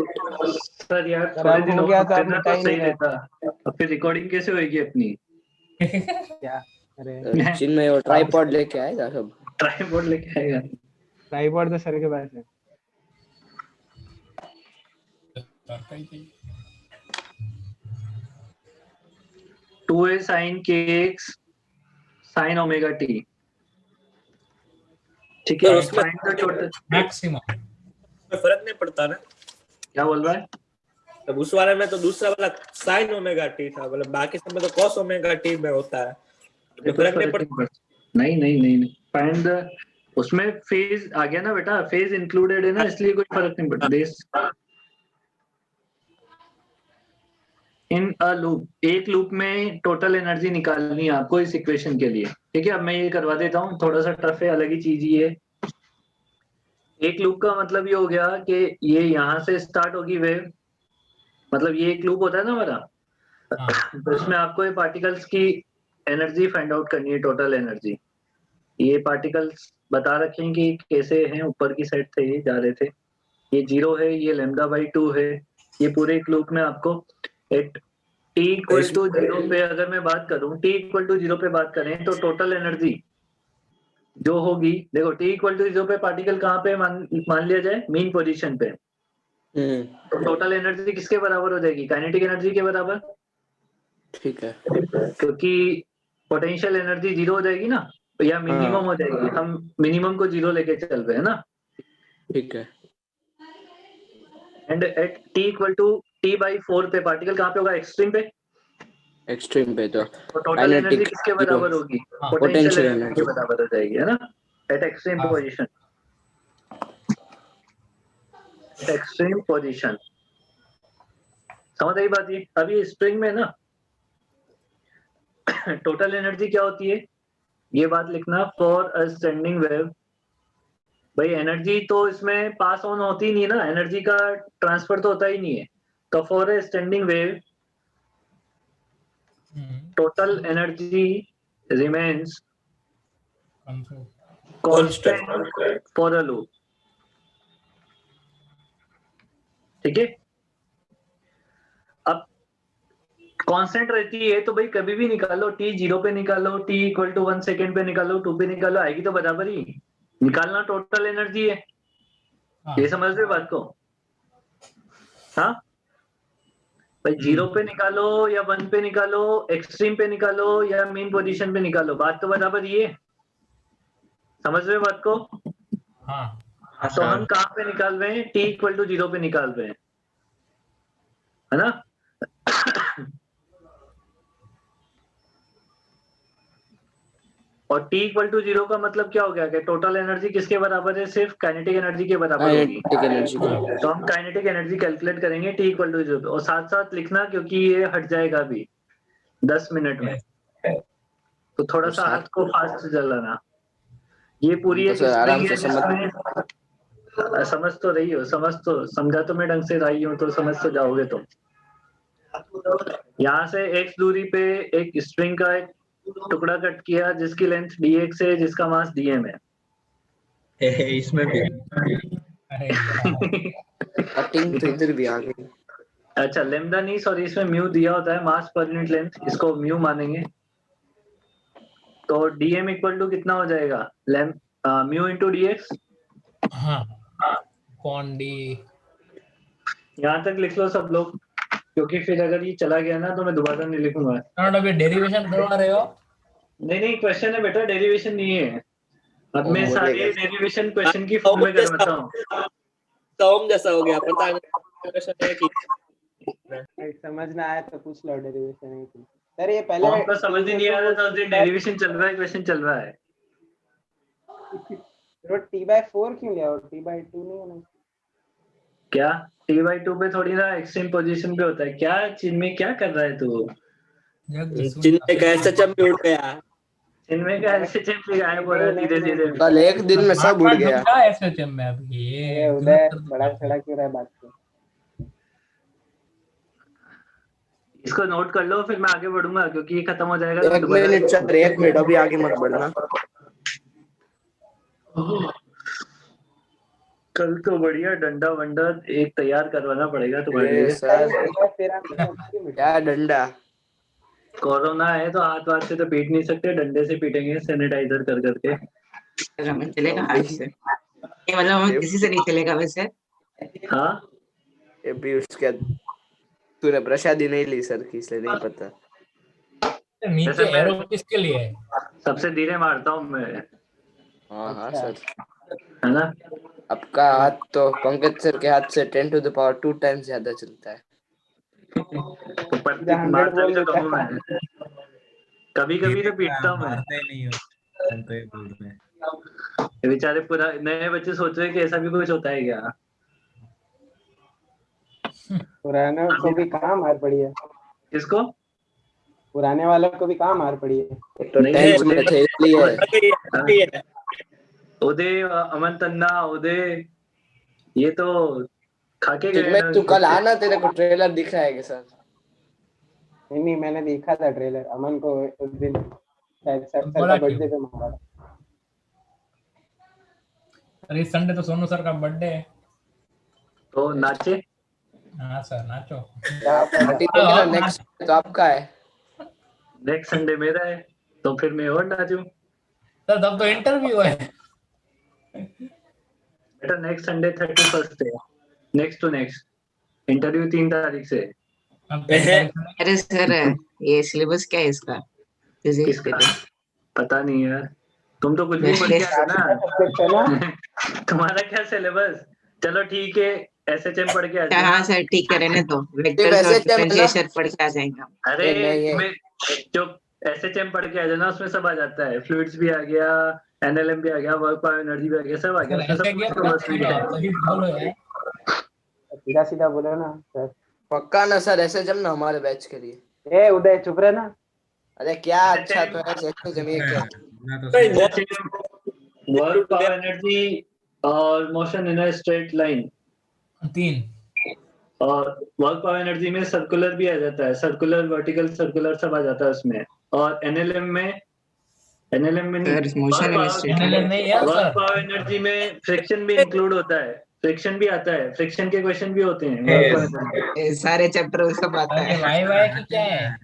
सर यार सर थोड़े अब दिन हो और गया तो रुकते आप ना मिटा तो ही सही नहीं रहे। रहता। अब फिर रिकॉर्डिंग कैसे होगी अपनी? क्या? अरे चिन्मय वो ट्राइपॉड लेके आएगा सब। ट्राइपॉड लेके आएगा। ट्राइपॉड तो सर के पास है। टू ए साइन के एक्स साइन ओमेगा टी। ठीक सर है, उसमें फाइंड द टोटल। मैक्सिमम फर्क नहीं पड़ता ना। क्या बोल रहा है? तब उस वाले में तो दूसरा वाला साइन ओमेगा टी था, मतलब बाकी सब में तो कॉस ओमेगा टी में होता है। तो फर्क नहीं पड़ता। नहीं नहीं नहीं नहीं, फाइंड द, उसमें फेज आ गया ना बेटा, फेज इंक्लूडेड है ना, इसलिए कोई फर्क नहीं पड़ता। दिस इन अ लूप, एक लूप में टोटल एनर्जी निकालनी है आपको इस इक्वेशन के लिए। ठीक है, अब मैं ये करवा देता हूँ, थोड़ा सा टफ है, अलग ही चीज ही है। एक लूप का मतलब ये हो गया कि ये यहाँ से स्टार्ट होगी वेव, मतलब ये एक लूप होता है ना हमारा, तो इसमें आपको ये पार्टिकल्स की एनर्जी फाइंड आउट करनी है, टोटल एनर्जी। ये पार्टिकल्स बता रखे हैं कि कैसे हैं, ऊपर की साइड से ये जा रहे थे, ये 0 है, ये λ/2 है। ये पूरे एक लूप में आपको एट t इक्वल टू 0 पे अगर मैं बात करूं, t इक्वल टू 0 पे बात करें तो टोटल एनर्जी जो होगी, देखो t इक्वल टू 0 पे पार्टिकल कहाँ पे मान लिया जाए, मीन पोजीशन पे, तो टोटल एनर्जी किसके बराबर हो जाएगी? काइनेटिक एनर्जी के बराबर। ठीक है। क्योंकि पोटेंशियल एनर्जी 0 हो जाएगी ना, या मिनिमम हो जाएगी, हम मिनिमम को 0 लेके चल रहे हैं ना। ठीक है। And at t equal to t/4 पे पार्टिकल कहाँ पे होगा? एक्सट्रीम पे। एक्सट्रीम पे तो टोटल एनर्जी किसके बराबर होगी? पोटेंशियल Potential एनर्जी के बराबर हो जाएगी, है ना, eight extreme position. Extreme position, समझ आई बात? ये अभी स्प्रिंग में ना टोटल एनर्जी क्या होती है, ये बात लिखना। फॉर अ स्टैंडिंग वेव, भाई एनर्जी तो इसमें पास ऑन होती ही नहीं है ना, एनर्जी का ट्रांसफर तो होता ही नहीं है। तो for a standing wave total energy remains constant for a loop. ठीक है, अब कांस्टेंट रहती है तो भाई कभी भी निकालो, t 0 पे निकालो, t इक्वल टू 1 सेकेंड पे निकालो, 2 पे निकालो, आएगी तो बराबर ही। निकालना टोटल एनर्जी है, ये समझ रहे हो बात को? हाँ, भाई 0 पे निकालो या 1 पे निकालो, एक्सट्रीम पे निकालो या मेन पोजीशन पे निकालो, बात तो बराबर ही है। समझ रहे हो बात को? हाँ तो हम कहाँ पे निकाल रहे हैं? t इक्वल टू 0 पे निकाल रहे हैं, है ना? और t इक्वल टू 0 का मतलब क्या हो गया कि टोटल एनर्जी किसके बराबर है? सिर्फ काइनेटिक एनर्जी के बराबर होगी। काइनेटिक एनर्जी को तो हम काइनेटिक एनर्जी कैलकुलेट करेंगे t इक्वल टू 0 और साथ साथ लिखना, क्योंकि ये हट जाएगा अभी 10 मिनट में, तो थोड़ा सा हाथ को फास्ट चलाना। ये पूरी तो एक सर आराम स्प्रिंग से है समझ जिसमें समझ तो रही हो, समझा तो मैं ढंग से रही हूँ, तो समझ तो जाओगे तुम। यहाँ से x दूरी पे एक स्ट्रिंग का एक टुकड़ा कट किया जिसकी लेंथ dx है, जिसका मास dm है। इसमें भी अरे यार कटिंग तो इधर भी आ गई। अच्छा लेमडा नहीं, सॉरी, इसमें म्यू दिया होता है, मास पर यूनिट लेंथ, इसको म्यू मानेंगे। तो dm इक्वल टू कितना हो जाएगा? Mu into dx। हाँ कौन डी यहाँ तक लिख लो सब लोग, क्योंकि फिर अगर ये चला गया ना तो मैं दोबारा नहीं लिखूंगा। नॉट अभी डेरिवेशन करवा रहे हो? नहीं क्वेश्चन है बेटा, डेरिवेशन नहीं है। अब मैं बोलेगा। सारे डेरिवेशन क्वेश्चन की फॉर्म में करवाता हूँ। टॉम जैसा हो गया, पता नहीं क्वेश्चन है कि समझ ना आया तो पूछ लो डेरिवेशन है कि सर ये पहले फॉर्म का समझ ही नहीं आ रहा था, उस दिन डेरिवेशन चल रहा है, क्वेश्चन चल रहा है। तो t/4 क्यों लिया और t/2 नहीं होना? क्या t/2 पे थोड़ी ना एक्सट्रीम पोजीशन पे होता है? क्या चीज में क्या कर रहा है तू? चिन्ह कैसे चम उड़ गया। इनमें का ऐसे चेंज गायब हो रहा है धीरे धीरे। कल एक दिन में सब उड़ गया। एसएचएम में अभी ये उदय बड़ा खड़ा क्यों रहा है बात को? इसको नोट कर लो, फिर मैं आगे बढ़ूंगा, क्योंकि ये खत्म हो जाएगा तो एक मिनट सर, 1 मिनट अभी आगे मत बढ़ना। कल तो बढ़िया डंडा वंडा एक तैयार करवाना पड़ेगा तुम्हारे लिए। सर क्या डंडा? कोरोना है तो हाथ वाथ से तो पीट नहीं सकते, डंडे से पीटेंगे सैनिटाइजर कर करके। रमन चलेगा हाथ से? ये मतलब हमें किसी से नहीं चलेगा वैसे। हाँ ये भी उसके तूने प्रसादी नहीं ली सर की, इसलिए नहीं पता। नीचे एरो किसके लिए है? सबसे धीरे मारता हूँ मैं। हाँ सर, है ना? आपका हाथ तो पंकज सर के हाथ से 10⁻² टाइम्स ज्यादा चलता है। तो मारता भी तो कम हूं मैं, कभी कभी तो पीटता हूँ मैं। बेचारे पूरा नए बच्चे सोच रहे हैं कि ऐसा भी कुछ होता है क्या? पुराने को भी कहाँ मार पड़ी है? किसको? पुराने वालों को भी कहाँ मार पड़ी है? तो टेंस में थे इसलिए। उदय, अमन तन्ना, उदय, ये तो खाके गए जिनमें तू कल आना, तेरे को ट्रेलर दिखाएगा सर। नहीं मैंने देखा था ट्रेलर, अमन को उस दिन शायद सर का बर्थडे पे मारा था। अरे संडे तो सोनू सर का बर्थडे है, तो नाचे। हाँ सर नाचो। नेक्स्ट तो आपका है, नेक्स्ट संडे मेरा है, तो फिर मैं और नाचूं। सर तब तो इंटरव्यू है बेटा। नेक्स्ट संडे 31 है, नेक्स्ट टू नेक्स्ट। इंटरव्यू 3 तारीख से। अरे सर ये सिलेबस क्या है इसका? किसका पता नहीं यार, तुम तो कुछ भी पढ़ के आए ना। तुम्हारा क्या सिलेबस? चलो ठीक है, एसएचएम पढ़ के आ जाओ। हाँ सर ठीक है, रहने दो, वेक्टर्स और डिफरेंशिएशन पढ़ के आ जाएंगे। अरे मैं जो एसएचएम पढ़ के आ जाना, उसमें सब आ जाता है, फ्लूइड्स भी आ गया, एनएलएम भी आ गया, वर्क पावर एनर्जी भी आ गया, सब आ गया उसमें, सब सीधा सीधा बोलो ना सर। पक्का ना सर? एसएचएम ना हमारे बैच के लिए। ए उदय चुप रहे ना। अरे क्या अच्छा तो है एसएचएम क्या? वर्क पावर एनर्जी और motion in a straight line 3, और वर्क पावर एनर्जी में सर्कुलर भी आ जाता है, सर्कुलर, वर्टिकल, सर्कुलर सब आ जाता है उसमें। और एनएलएम में नहीं, वर्क पावर एनर्जी में फ्रिक्शन भी इंक्लूड होता है, फ्रिक्शन भी आता है, फ्रिक्शन के क्वेश्चन भी होते हैं। सारे चैप्टर सब आता है। वाई वाई की क्या है?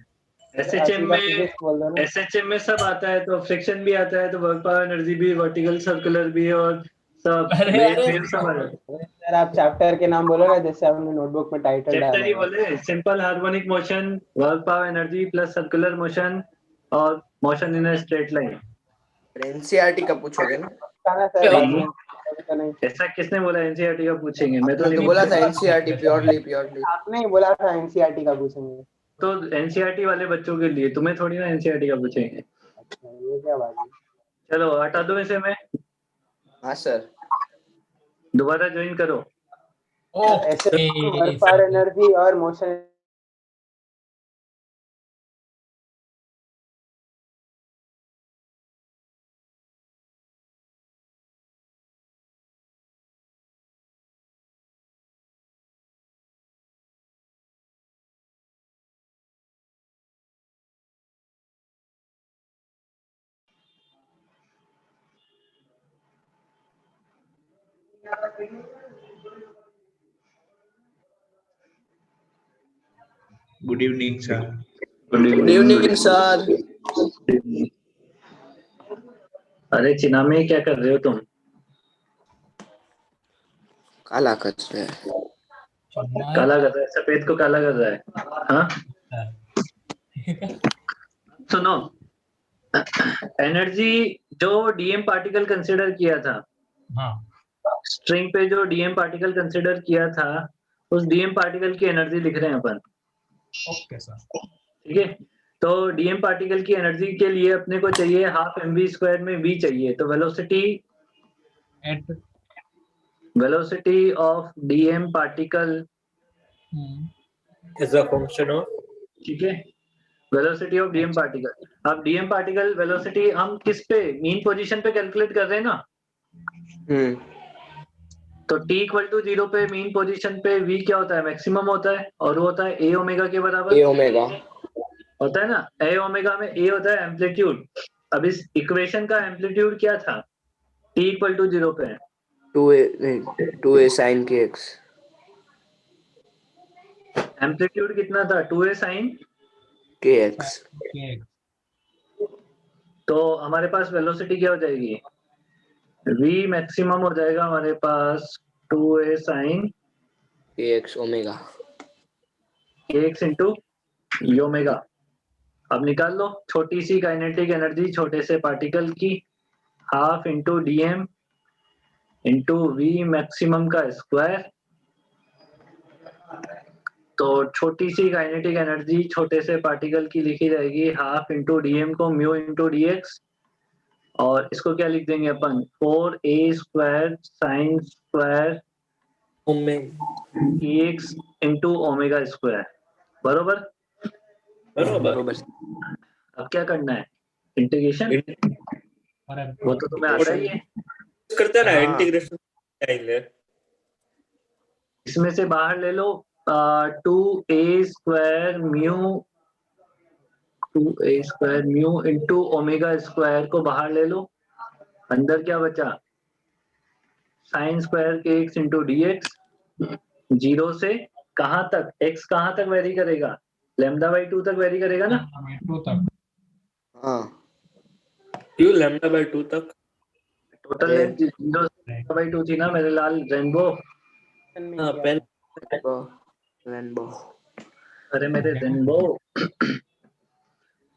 एसएचएम में सब आता है, तो फ्रिक्शन भी आता है, तो वर्क पावर एनर्जी भी, वर्टिकल सर्कुलर भी, और सब अरे, वेव अरे। वेव सब आ जाता है। सर आप चैप्टर के नाम बोलो ना, जैसे हमने नोटबुक में टाइटल चैप्टर डाला ही है। बोले, simple harmonic motion, work power energy plus circular motion और motion in straight line. NCERT का पूछोगे ना? ना सर बाद में, अभी तो नहीं। ऐसा किसने बोला एनसीईआरटी का पूछेंगे? मैं तो आपने तो नहीं बोला था एनसीईआरटी प्योरली। आपने ही बोला था एनसीईआरटी का पूछेंगे। तो एनसीईआरटी वाले बच्चों के लिए, तुम्हें थोड़ी ना एनसीईआरटी का पूछेंगे। अच्छा ये क्या बात है। चलो हटा दो इसे, मैं हाँ सर। दोबारा ज्वाइन करो। ऐसे वर्क ओके पावर एनर्जी और motion good evening sir. Good evening sir. अरे चिनामे क्या कर रहे हो तुम? काला कर रहे हैं। काला कर रहा है, सफेद को काला कर रहा है। हाँ सुनो, एनर्जी जो डीएम पार्टिकल कंसिडर किया था, हाँ स्ट्रिंग पे जो डीएम पार्टिकल कंसिडर किया था, उस डीएम पार्टिकल की एनर्जी लिख रहे हैं अपन। Okay sir. ठीक है, तो डीएम पार्टिकल की एनर्जी के लिए अपने को चाहिए हाफ एम वी स्क्वायर में वी चाहिए, तो at velocity of DM particle as a function of, ठीक है, वेलोसिटी ऑफ डीएम पार्टिकल। अब डीएम पार्टिकल वेलोसिटी हम किस पे, मीन पोजीशन पे कैलकुलेट कर रहे हैं ना। तो t इक्वल टू 0 पे मीन पोजीशन पे v क्या होता है, मैक्सिमम होता है, और वो होता है a ओमेगा के बराबर। ए ओमेगा होता है ना, a ओमेगा में a होता है एम्पलीट्यूड। अब इस इक्वेशन का एम्पलीट्यूड क्या था t इक्वल टू 0 पे? 2a sin kx। एम्पलीट्यूड कितना था? 2a sin kx। तो हमारे पास वेलोसिटी क्या हो जाएगी, v मैक्सिमम हो जाएगा हमारे पास 2a sin kx omega. kx into omega. अब निकाल लो छोटी सी काइनेटिक एनर्जी छोटे से पार्टिकल की, half into DM into we maximum का स्क्वायर। तो छोटी सी काइनेटिक एनर्जी छोटे से पार्टिकल की लिखी जाएगी हाफ इंटू डीएम को म्यू इंटू डीएक्स, और इसको क्या लिख देंगे अपन, 4a square sine square x into omega square. बरोबर। बरोबर। अब क्या करना है, इंटीग्रेशन, वो तो तुम्हें आता ही है। करते हैं ना हाँ। इंटीग्रेशन आएंगे। इसमें से बाहर ले लो 2a square mu into omega square को बाहर ले लो, अंदर क्या बचा, साइन स्क्वायर के एक्स इंटू डी एक्स। 0 से कहाँ तक, x कहाँ तक वेरी करेगा, लैम्डा बाई 2 तक वेरी करेगा ना। 2 तक। हाँ क्यों लैम्डा बाय 2 तक? टोटल लेंथ 0 से लैम्डा बाई 2 थी ना मेरे लाल रेनबो। हाँ पेन रेनबो। अरे मेरे रेनबो।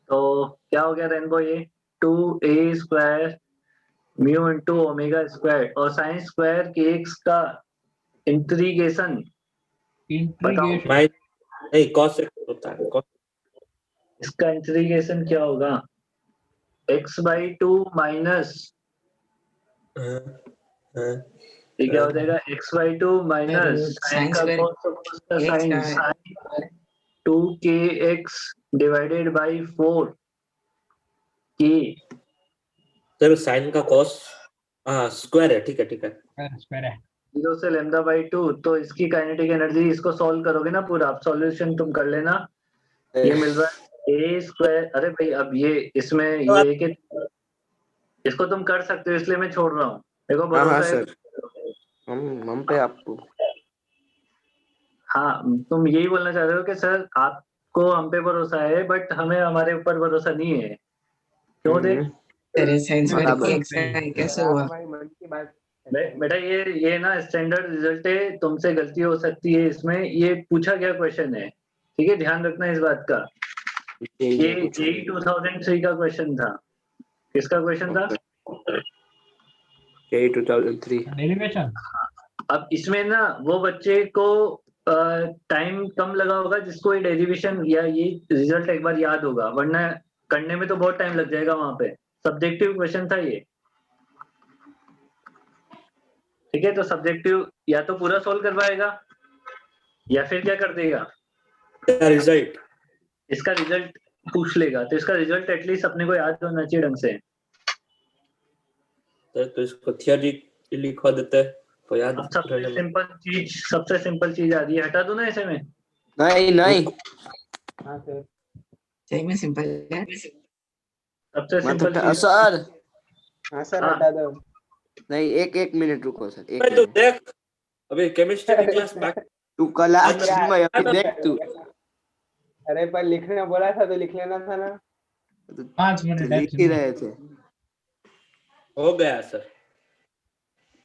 तो क्या हो गया रेनबो, ये 2a square mu into omega square, और साइन स्क्वायर के एक्स का इंटीग्रेशन बताओ, नहीं कॉस होता है। इसका इंटीग्रेशन क्या होगा, x बाई 2 माइनस, ये क्या हो जाएगा, x बाई 2 माइनस साइन का cos का sine sine 2kx divided by 4k। Sir sine का कॉस स्क्वायर है, ठीक है स्क्वायर है। 0 से लैम्डा बाई 2, तो इसकी काइनेटिक एनर्जी, इसको सॉल्व करोगे ना पूरा, सॉल्यूशन तुम कर लेना, ये मिल रहा है a स्क्वायर। अरे भाई अब ये इसमें ये कि इसको तुम कर सकते हो, इसलिए मैं छोड़ रहा हूँ, देखो हाँ हाँ भरोसा है। सर, हम पे आपको। हाँ तुम यही बोलना चाह रहे हो कि सर आपको हम पे भरोसा है, बट हमें हमारे ऊपर भरोसा नहीं है, क्यों? देख तेरे साइंस में बराबर। कैसे हुआ? भाई मन की बात बेटा ये ना स्टैंडर्ड रिजल्ट है, तुमसे गलती हो सकती है इसमें, ये पूछा गया क्वेश्चन है, ठीक है, ध्यान रखना इस बात का। ये जेई 2003 का क्वेश्चन था। किसका क्वेश्चन था? जेई 2003। डेरिवेशन। अब इसमें ना वो बच्चे को टाइम कम लगा होगा जिसको ये डेरिवेशन या ये रिजल्ट एक बार याद होगा, वरना करने में तो बहुत टाइम लग जाएगा वहां पे। सब्जेक्टिव क्वेश्चन था ये, ठीक है। तो सब्जेक्टिव या तो पूरा सोल्व करवाएगा या फिर क्या कर देगा, रिजल्ट, इसका रिजल्ट पूछ लेगा। तो इसका रिजल्ट एटलीस्ट अपने को याद होना चाहिए ढंग से। तो इसको थियरी लिखवा देते हैं तो याद अब सबसे सिंपल चीज आ रही है, हटा दो ना ऐसे में। नहीं हाँ सर। सही में सिंपल है। सबसे सिंपल चीज सर। हाँ सर, हाँ। हटा दो। नहीं, एक मिनट रुको सर, एक तो मिनट। देख, अभी केमिस्ट्री की क्लास बाकी। तू क्लास में अभी देख तू। अरे पर लिखना बोला था तो लिख लेना था ना। 5 मिनट है। लिख ही रहे थे। हो गया सर,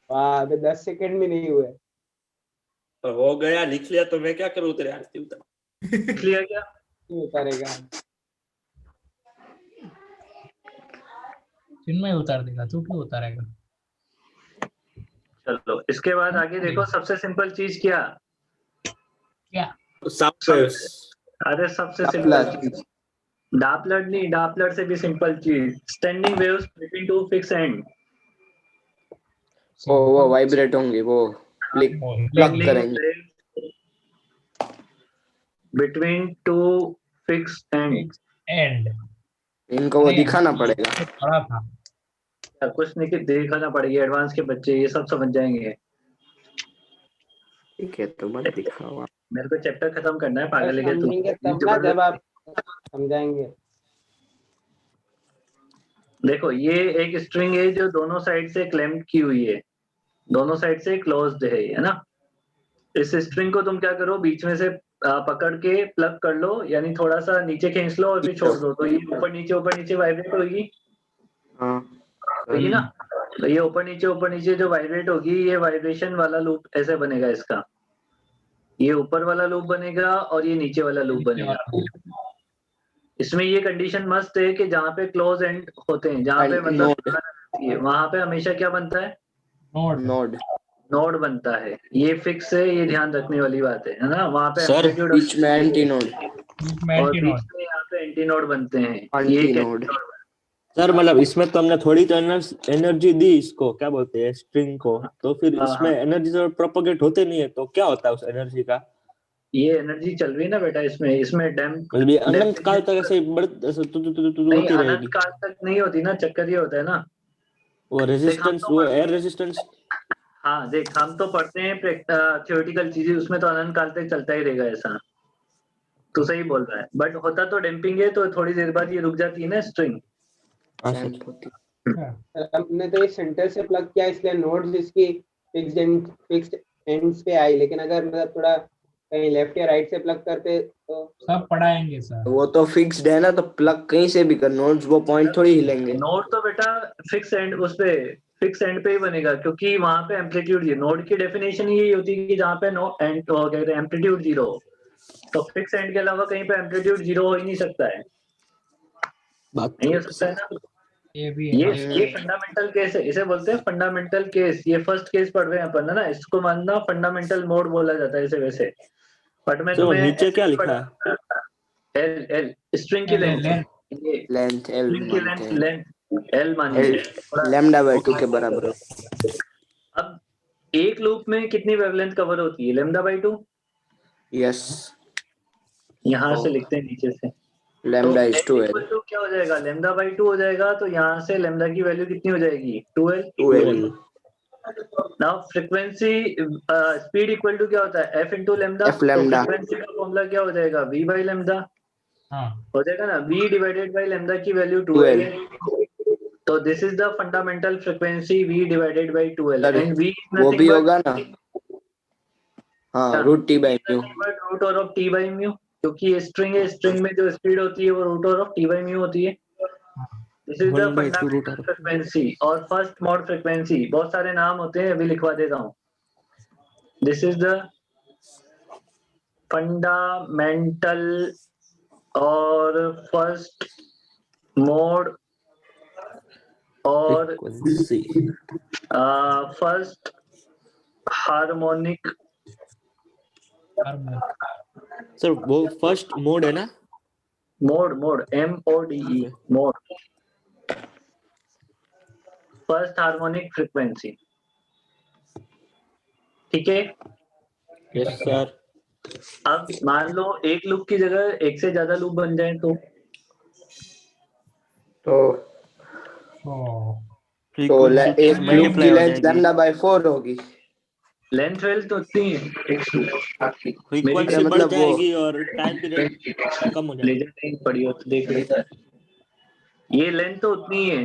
वाह, अबे 10 सेकंड भी नहीं हुए। और हो गया, लिख लिया तो मैं क्या करूँ तेरे आरती उतार। लिख लिया क्या? क्यों उतारेगा? चिन्मय उतार देगा, तू क्यों उतारेगा? चलो इसके बाद आगे देखो, सबसे सिंपल चीज क्या? क्या? अरे सबसे सिंपल चीज डापलर नहीं, डापलर से भी सिंपल चीज, standing waves between two fix and. वो वाइब्रेट होंगे, वो प्लग करेंगे between two fix and. And इनको वो दिखाना पड़ेगा। पढ़ा था। कुछ नहीं कि दिखाना पड़ेगा, एडवांस के बच्चे ये सब समझ जाएंगे। ठीक है, तो मत दिखाओ। मेरे को चैप्टर खत्म करना है, पागल है समझेंगे तब ना, जब आप समझाएंगे। देखो ये एक स्ट्रिंग है जो दोनों साइड से क्लैम्प की हुई है, दोनों साइड से क्लोज्ड है ना। इस स्ट्रिंग को तुम क्या करो, बीच में से पकड़ के प्लग कर लो, यानी थोड़ा सा नीचे खींच लो और फिर छोड़ दो, तो ये ऊपर नीचे वाइब्रेट होगी। ना, तो ये ऊपर नीचे जो वाइब्रेट होगी, ये वाइब्रेशन वाला लूप ऐसे बनेगा इसका। ये ऊपर वाला लूप बनेगा और ये नीचे वाला लूप बनेगा। इसमें ये कंडीशन मस्त है कि जहाँ पे क्लोज एंड होते हैं, जहाँ पे मतलब वहां पे हमेशा क्या बनता है, नोड बनता है। ये फिक्स है, ये ध्यान रखने वाली बात है ना। वहाँ पे सर, बीच में एंटी नोड और बीच में यहाँ पे एंटी नोड बनते हैं। ये नोड सर मतलब इसमें तो हमने थोड़ी तो एनर्जी दी इसको, क्या बोलते हैं, स्ट्रिंग को, तो फिर इसमें एनर्जी तो प्रोपोगेट होते नहीं है, तो क्या होता है उस एनर्जी का? ये एनर्जी चल रही है ना बेटा, इसमें डैम्प मतलब ये अनंत काल तक ऐसे होती रहेगी? अनंत काल तक नहीं होती ना, चक्कर ये होता है ना, वो रेजिस्टेंस, वो एयर रेजिस्टेंस। हाँ देख, हम तो पढ़ते हैं थ्योरेटिकल चीजें, उसमें तो अनंत काल तक चलता ही रहेगा ऐसा। तो सही बोल रहा है, बट होता तो डैम्पिंग है, तो थोड़ी देर बाद ये रुक जाती है ना स्ट्रिंग। हमने तो ये सेंटर से प्लग किया, इसलिए नोड्स इसकी फिक्स्ड एंड्स पे आई, लेकिन अगर मतलब थोड़ा कहीं लेफ्ट या राइट से प्लग करते तो सब पढ़ाएंगे सर। वो तो फिक्स्ड है ना, तो प्लग कहीं से भी कर, नोड्स वो पॉइंट थोड़ी हिलेंगे। नोड तो बेटा फिक्स एंड उस पे फिक्स एंड पे ही बनेगा, क्योंकि वहां पे एम्पलीट्यूड जीरो, नोड की डेफिनेशन यही होती है कि जहाँ पे नो एंड एम्पलीट्यूड जीरो, तो फिक्स एंड के अलावा कहीं पे एम्पलीट्यूड जीरो हो ही नहीं सकता है। नहीं हो सकता है ना। ये भी ये फंडामेंटल केस है, इसे बोलते हैं फंडामेंटल केस। ये फर्स्ट केस पढ़ रहे हैं अपन ना, इसको मानना फंडामेंटल मोड बोला जाता है इसे वैसे। बट मैं तुम्हें नीचे क्या लिखा है? एल स्ट्रिंग की लेंथ एल मानिए, लैम्डा बाय 2 के बराबर। अब एक लूप में कितनी वेवलेंथ कवर होती है? Lambda by 2। यस, यहाँ से लिखते हैं नीचे से, लैम्डा इज 2L। तो क्या हो जाएगा, लैम्डा बाय 2 हो जाएगा, तो यहाँ से लैम्डा की वैल्यू कितनी हो जाएगी? 2L। Now frequency speed equal to क्या होता है? F into lambda. फ्रीक्वेंसी का फॉर्मूला क्या हो जाएगा? V बाई लैम्डा हो जाएगा ना, V डिवाइडेड बाई लैम्डा की वैल्यू 2L है, तो this is the fundamental frequency V divided by 2L, and V वो भी होगा ना, हाँ, root T by mu, root over of T by mu, क्योंकि ये स्ट्रिंग है, स्ट्रिंग में जो स्पीड होती है वो root over of T by mu होती है। This is the 1 by 2 root fundamental r. Frequency और फर्स्ट मोड फ्रीक्वेंसी, बहुत सारे नाम होते हैं, अभी लिखवा देता हूँ। दिस इज द फंडामेंटल और फर्स्ट मोड और Frequency. First harmonic. सर वो फर्स्ट मोड है ना? Mode MODE mode, first harmonic frequency. ठीक है। Yes sir. अब मान लो एक लूप की जगह एक से ज्यादा लूप बन जाए तो एक लूप की लेंथ लैम्डा बाय 4 होगी। लेंथ वेल्थ तो उतनी है, फ्रीक्वेंसी बढ़ मतलब वो जाएगी और टाइम पीरियड कम हो जाएगा। लेजर नहीं पड़ी हो तो देख लेता है। ये लेंथ तो उतनी ही है,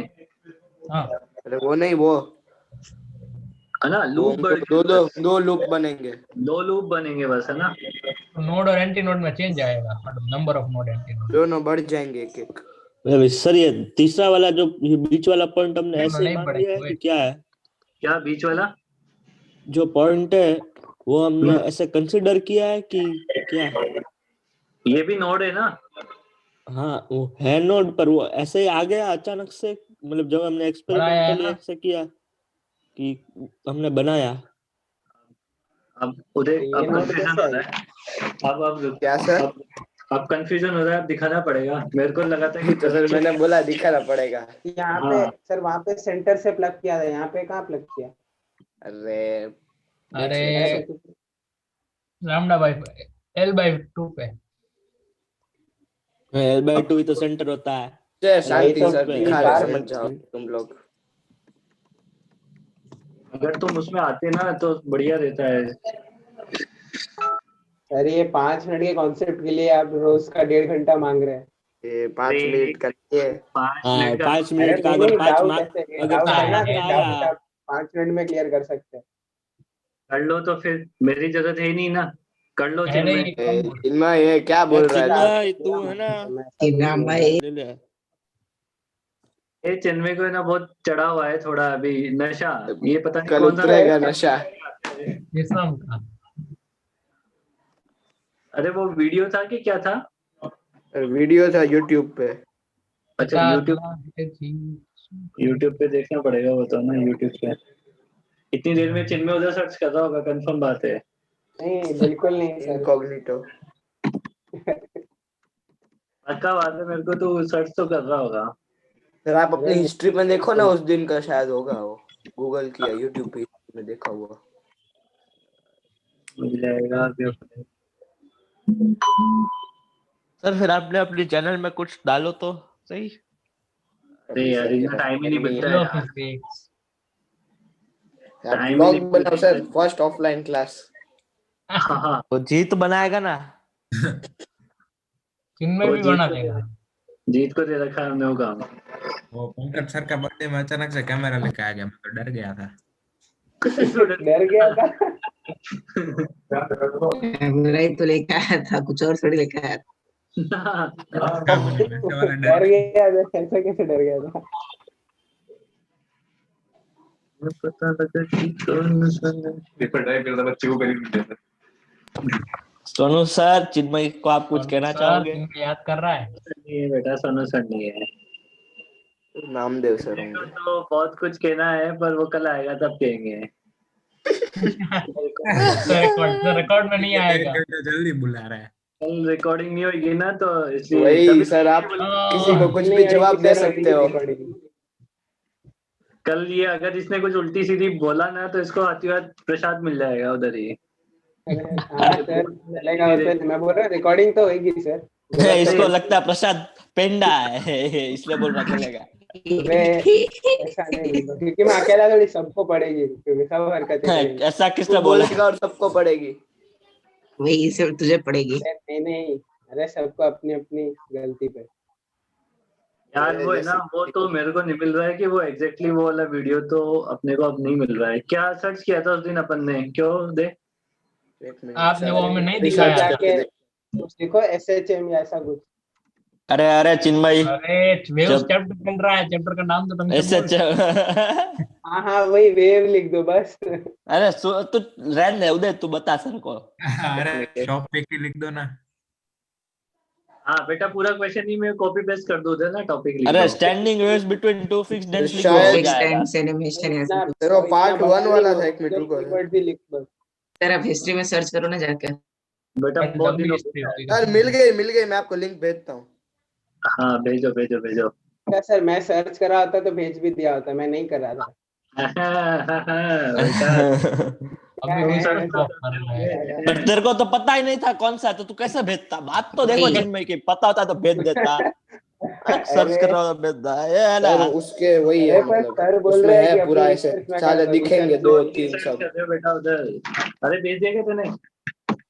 अरे वो नहीं, वो है ना। लूप बढ़ दो लूप बनेंगे, 2 लूप बनेंगे बस, है ना। नोड और एंटी नोड में चेंज आएगा, number of node anti node दोनों बढ़ जाएंगे एक एक। सर ये तीसरा वाला जो ये बीच वाला पॉइंट हमने ऐसे नहीं मान बढ़ेगा, लिया है कि क्या है? क्या बीच वाला जो पॉइंट है वो हमने ऐसे कंसीडर किया है कि क्या? ये भी नोड है ना। हाँ वो है नोड, पर वो ऐसे ही आ गया अचानक से, मतलब जब हमने एक्सपेरिमेंटली ऐसे किया कि हमने बनाया। अब उधर ये अब नोड कंफ्यूजन कैसे हो रहा है। अब क्या सर? अब कंफ्यूजन हो रहा है, अब दिखाना पड़ेगा। मेरे को लगा था कि तो सर मैंने बोला दिखाना पड़ेगा। यहाँ पे सर वहाँ पे सेंटर से प्लग किया था, यहाँ पे कहाँ प्लग किया? अरे लैम्डा बाय L/2 पे L/2 ही तो सेंटर होता है। जय शांति तो सर, दिखा रहे, बार समझ जाओ तुम लोग। अगर तुम उसमें आते ना तो बढ़िया रहता है। सर ये 5 मिनट के कॉन्सेप्ट के लिए आप रोज का 1.5 घंटा मांग रहे हैं। ये 5 मिनट का लिए 5 अरे मिनट का अगर 5 डाउट मार्क ऐसे अगर डाउट है ना, 5 कि डाउट आप 5 मिनट में क्लियर कर सकते हैं। कर लो तो फिर मेरी जरूरत है ही नहीं ना, कर लो चिन्मय। चिन्मय ये क्या बोल रहा है? चिन्मय तू है ना भाई ले ले। ये चिन्मय को ना बहुत चढ़ा हुआ है थोड़ा अभी नशा, ये पता नहीं कल कौन सा उतरेगा नशा। किसम का अरे वो वीडियो था कि क्या था? वीडियो था यूट्यूब पे। अच्छा यूट्यूब पे देखना पड़ेगा वो तो ना, यूट्यूब पे। इतनी देर में चिन्मय उधर सर्च कर रहा होगा, कंफर्म बात है। नहीं बिल्कुल नहीं सर। इनकॉग्निटो। पक्का बात है, मेरे को तो सर्च तो कर रहा होगा। सर आप अपनी हिस्ट्री में देखो ना, उस दिन का शायद होगा वो, गूगल किया यूट्यूब पे में देखा हुआ मिल जाएगा अभी। सर फिर आपने अपने चैनल में कुछ डालो तो सही। अरे यार इतना टाइम ही नहीं मिलता है यार। टाइम ब्लॉग बनाओ सर, फर्स्ट ऑफलाइन क्लास। हाँ तो जीत बनाएगा ना। चिन्मय भी बना देगा। जीत को दे रखा है हमने वो काम। वो पंकज सर का बर्थडे में अचानक से कैमरा लेके आ गया, मैं तो डर गया था। डर गया था। कैमरा ही तो लेके आया था, कुछ और थोड़ी लेके आया था। डर गया था, कैसे कैसे डर गया था? पता लगा कि कौन सा पेपर ड्राइव करता बच्चे को करीब देता। सोनू सर चिन्मय को आप कुछ कहना चाहोगे? याद कर रहा है? नहीं बेटा, सोनू सर नहीं है, नामदेव सर होंगे। तो बहुत कुछ कहना है पर वो कल आएगा तब कहेंगे। रिकॉर्ड में नहीं आएगा। जल्दी बुला रहा है। कल रिकॉर्डिंग नहीं होगी ना, तो इसलिए वही सर, आप किसी को कुछ भी जवाब दे सकते हो। कल ये अगर इसने कुछ उल्टी सीधी बोला ना तो इसको आशीर्वाद प्रसाद मिल जाएगा उधर ही। चलेगा उधर। मैं बोल रहा रिकॉर्डिंग तो होगी सर। इसको लगता है प्रसाद पेंडा है इसलिए बोल रहा चलेगा। ऐसा नहीं, क्योंकि मैं अकेला थोड़ी सबको पड़ेगी, क्योंकि सब हरकतें करेंगे। ऐसा किसने बोला? और सबको पड़ेगी। वही सब तुझे पड़ेगी। नहीं, अरे सबको अपनी अपनी गलती पे। यार वो है ना, वो तो मेरे को नहीं मिल रहा है कि वो एग्जैक्टली वो वाला वीडियो तो अपने को अब नहीं मिल रहा है। क्या सर्च किया था उस दिन अपन ने, क्यों दे आपने वो हमें नहीं दिखाया। कुछ देखो SHM या ऐसा कुछ। अरे अरे चिन्मयी अरे वेव्स जब चैप्टर चल रहा है, चैप्टर का नाम तो ढंग से ऐसे बोल। हाँ हाँ वही वेव लिख दो बस। अरे तू रहने दे उदय, तू बता सर को। अरे शॉप पे की लिख दो ना। हाँ बेटा पूरा क्वेश्चन ही मैं कॉपी पेस्ट कर दूं ना, टॉपिक लिख अरे दो। Standing waves between two fixed ends लिखो, हो शायद फिक्स्ड जाएगा। एंड्स एनिमेशन ऐसा इतना कुछ। तेरा पार्ट इतना बड़ा 1 नहीं वाला हो, था, एक मिनट रुको। कीवर्ड भी लिख बस। सर आप हिस्ट्री में सर्च करो ना जाके। बेटा बहुत लंबी दिन हो हिस्ट्री गया। होगी यार मिल गई, मैं आपको लिंक भेजता हूँ। हाँ भेजो भेजो भेजो। क्या सर मैं सर्च कर रहा होता तो भेज भी दिया होता, मैं नहीं कर रहा था। बेटा अभी तुम भी सब ड्रॉप कर रहा है। पर तेरे को तो पता ही नहीं था कौन सा है, तो तू कैसे भेजता? बात तो देखो चिन्मय की, पता होता तो भेज देता। सर्च कर रहा हूँ भेज दा, ये है ना। सर उसके वही अरे है, पर मतलब सर बोल उसमें रहे हैं है कि पूरा अपनी ऐसे रिसर्च में सारे कर दिखेंगे रिसर्च 2-3 सर्च सब। कर रहे हो बेटा उधर। अरे भेज दिया तूने?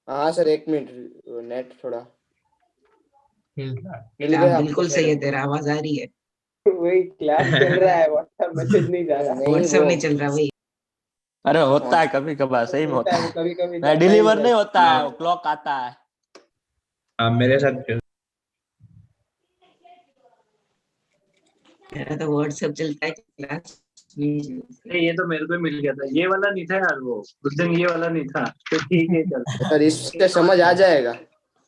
हाँ सर, एक मिनट, नेट थोड़ा मिल आप गया आपको बिल्कुल सर? सही है, तेरा आवाज आ रही है। वही क्लास चल रहा है, व्हाट्सएप मैसेज नहीं जा रहा। नहीं व्हाट्सएप वो नहीं चल रहा वही। अरे होता है कभी कभार, सही में होता होता है वो, है। कभी कभी नहीं डिलीवर नहीं होता है, क्लॉक आता है। हाँ मेरे साथ भी। मेरा तो व्हाट्सएप चलता है, क्लास नहीं चलती। अरे ये तो मेरे को ही मिल गया था, ये वाला नहीं था यार, वो उस दिन ये वाला नहीं था, तो ठीक है चल। सर इससे समझ आ जाएगा।